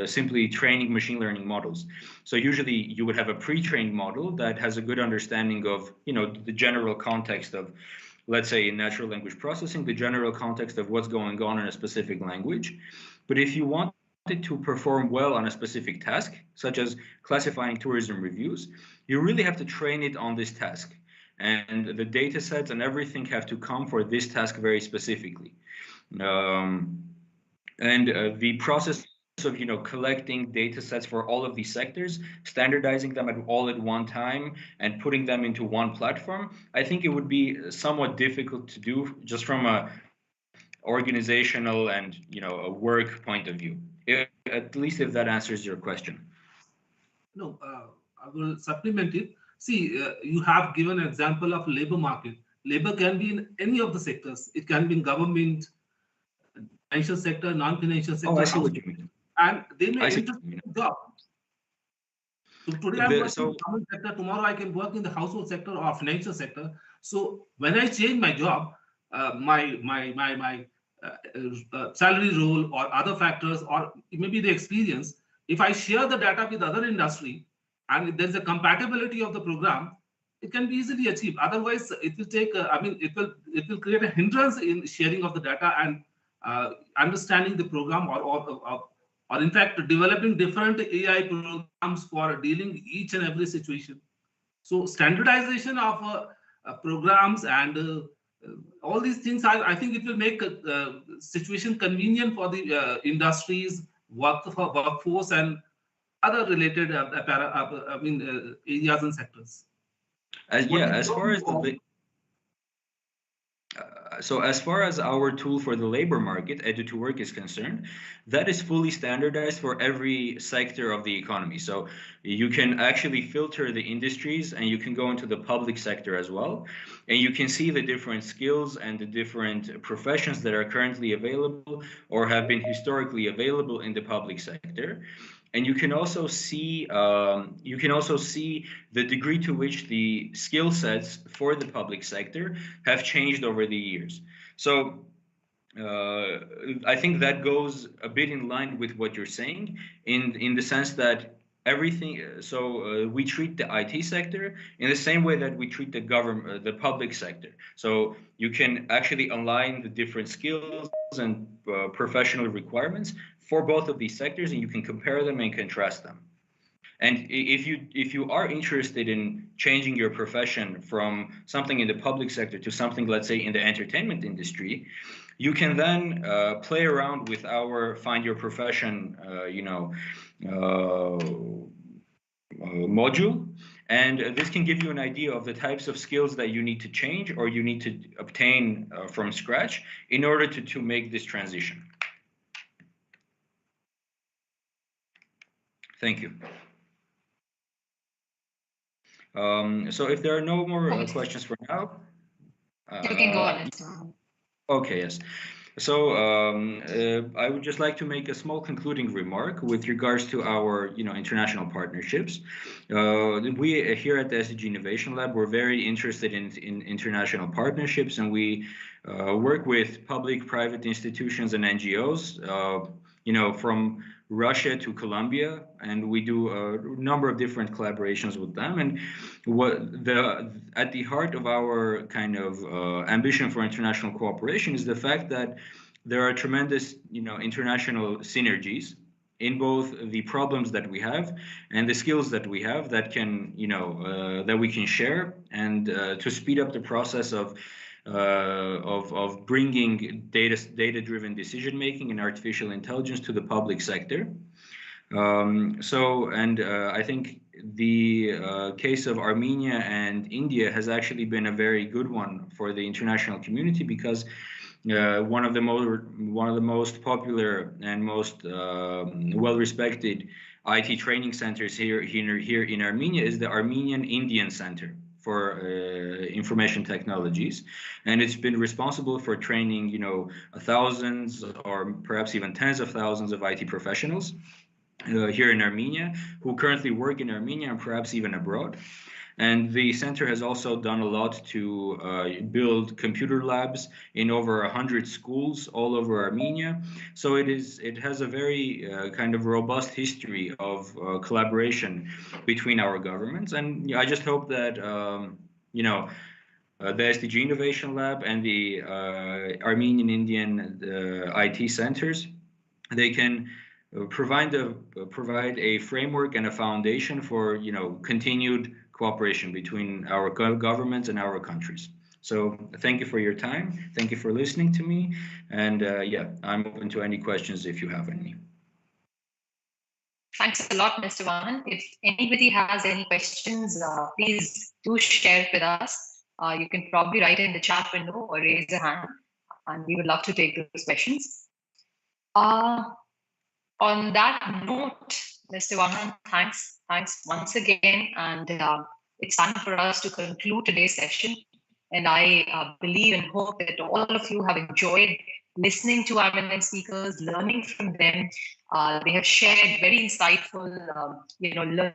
simply training machine learning models. So usually you would have a pre-trained model that has a good understanding of the general context of, let's say, in natural language processing, the general context of what's going on in a specific language. But if you want it to perform well on a specific task, such as classifying tourism reviews, you really have to train it on this task. And the data sets and everything have to come for this task very specifically. The process of collecting data sets for all of these sectors, standardizing them all at one time, and putting them into one platform, I think it would be somewhat difficult to do just from a organizational and a work point of view. At least if that answers your question. No, I will supplement it. See, you have given an example of labor market. Labor can be in any of the sectors. It can be in government, financial sector, non-financial sector. Oh, I see what you mean. And they may enter the job. So today I'm working in the government sector, tomorrow I can work in the household sector or financial sector. So when I change my job, my salary role or other factors, or maybe the experience, if I share the data with other industry and if there's a compatibility of the program, it can be easily achieved. Otherwise, it will take, it will create a hindrance in sharing of the data and understanding the program or in fact, developing different AI programs for dealing each and every situation. So standardization of programs and all these things, I think it will make a situation convenient for the industries, workforce, and other related areas and sectors. As far as the so as far as our tool for the labor market, Edu2Work, is concerned, that is fully standardized for every sector of the economy. So you can actually filter the industries and you can go into the public sector as well. And you can see the different skills and the different professions that are currently available or have been historically available in the public sector. And you can also see the degree to which the skill sets for the public sector have changed over the years. So I think that goes a bit in line with what you're saying, in the sense that everything. So we treat the IT sector in the same way that we treat the government, the public sector. So you can actually align the different skills and professional requirements for both of these sectors, and you can compare them and contrast them. And if you are interested in changing your profession from something in the public sector to something, let's say, in the entertainment industry, you can then play around with our Find Your Profession, module. And this can give you an idea of the types of skills that you need to change or you need to obtain from scratch in order to make this transition. Thank you. So if there are no more questions for now, you can go on. Okay, yes. So I would just like to make a small concluding remark with regards to our, international partnerships. We here at the SDG Innovation Lab, we're very interested in international partnerships, and we work with public, private institutions and NGOs, from Russia to Colombia, and we do a number of different collaborations with them. And at the heart of our kind of ambition for international cooperation is the fact that there are tremendous, international synergies in both the problems that we have and the skills that we have that can, that we can share, and to speed up the process of bringing data-driven decision making and artificial intelligence to the public sector. I think the case of Armenia and India has actually been a very good one for the international community, because one of the most popular and most well-respected IT training centers here in Armenia is the Armenian Indian Center for Information Technologies, and it's been responsible for training, thousands or perhaps even tens of thousands of IT professionals here in Armenia, who currently work in Armenia and perhaps even abroad. And the center has also done a lot to build computer labs in over 100 schools all over Armenia. So it has a very kind of robust history of collaboration between our governments. And I just hope that, the SDG Innovation Lab and the Armenian Indian IT centers, they can provide a framework and a foundation for, continued cooperation between our governments and our countries. So thank you for your time. Thank you for listening to me. And I'm open to any questions if you have any. Thanks a lot, Mr. Vahan. If anybody has any questions, please do share it with us. You can probably write it in the chat window or raise a hand, and we would love to take those questions. On that note, Mr. Vahan, thanks once again, and it's time for us to conclude today's session. And I believe and hope that all of you have enjoyed listening to our eminent speakers, learning from them. They have shared very insightful,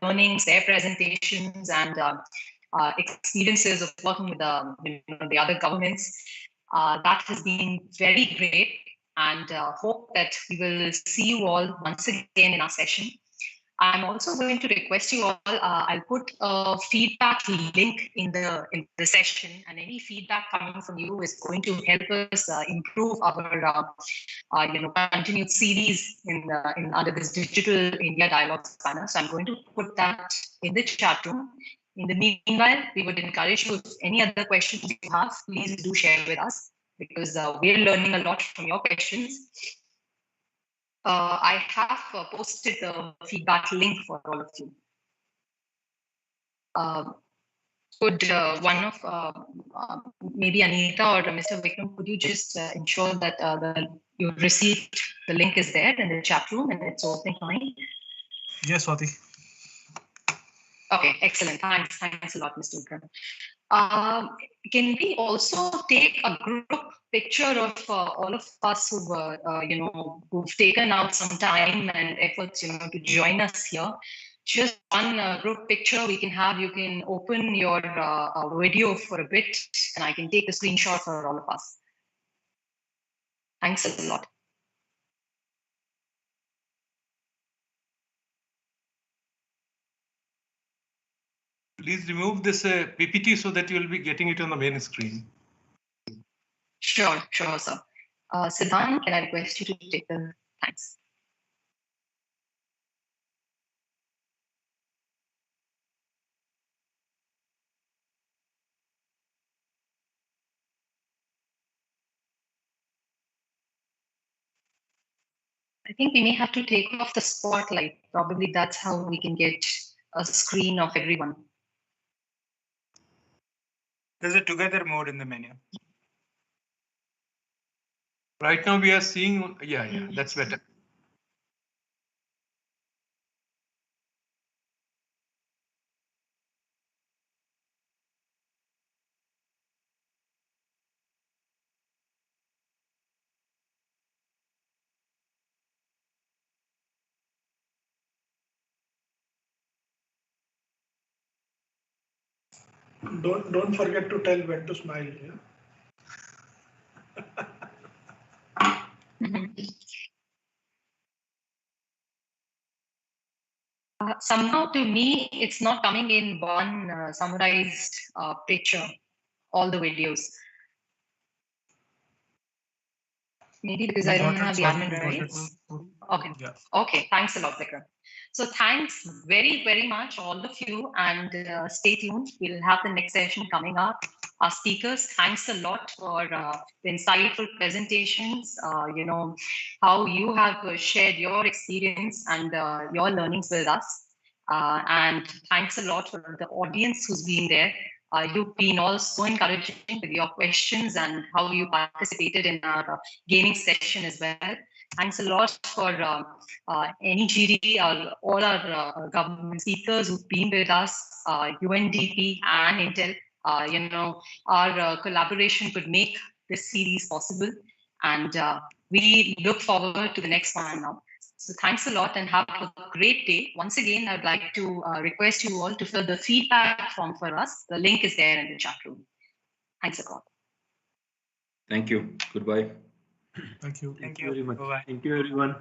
learnings, their presentations, and experiences of working with the other governments. That has been very great, and hope that we will see you all once again in our session. I'm also going to request you all, I'll put a feedback link in the session, and any feedback coming from you is going to help us improve our continued series under this Digital India Dialogues panel. So I'm going to put that in the chat room. In the meanwhile, we would encourage you, if any other questions you have, please do share with us, because we're learning a lot from your questions. I have posted the feedback link for all of you. Could one of maybe Anita or Mr. Vikram, could you just ensure that you received the link is there in the chat room and it's open fine? Yes, Swati. Okay, excellent. Thanks a lot, Mr. Vikram. Can we also take a group picture of all of us who've taken out some time and efforts, to join us here? Just one group picture we can have. You can open your video for a bit, and I can take a screenshot for all of us. Thanks a lot. Please remove this PPT so that you will be getting it on the main screen. Sure, sir. Siddhan, can I request you to take the thanks? I think we may have to take off the spotlight. Probably that's how we can get a screen of everyone. There's a together mode in the menu. Right now we are seeing, yeah, that's better. Don't forget to tell when to smile. Yeah? Somehow to me, it's not coming in one summarized picture, all the videos. Maybe because I don't have the admin rights. Okay. Yeah. Okay. Thanks a lot, Vikram. So thanks very, very much, all of you, and stay tuned. We'll have the next session coming up. Our speakers, thanks a lot for the insightful presentations. You know, how you have shared your experience and your learnings with us. And thanks a lot for the audience who's been there. You've been also encouraging with your questions and how you participated in our gaming session as well. Thanks a lot for NeGD, all our government speakers who've been with us, UNDP and Intel. You know, our collaboration could make this series possible. And we look forward to the next one now. So thanks a lot and have a great day. Once again, I'd like to request you all to fill the feedback form for us. The link is there in the chat room. Thanks a lot. Thank you. Goodbye. Thank you. Thank you very much. Bye-bye. Thank you, everyone.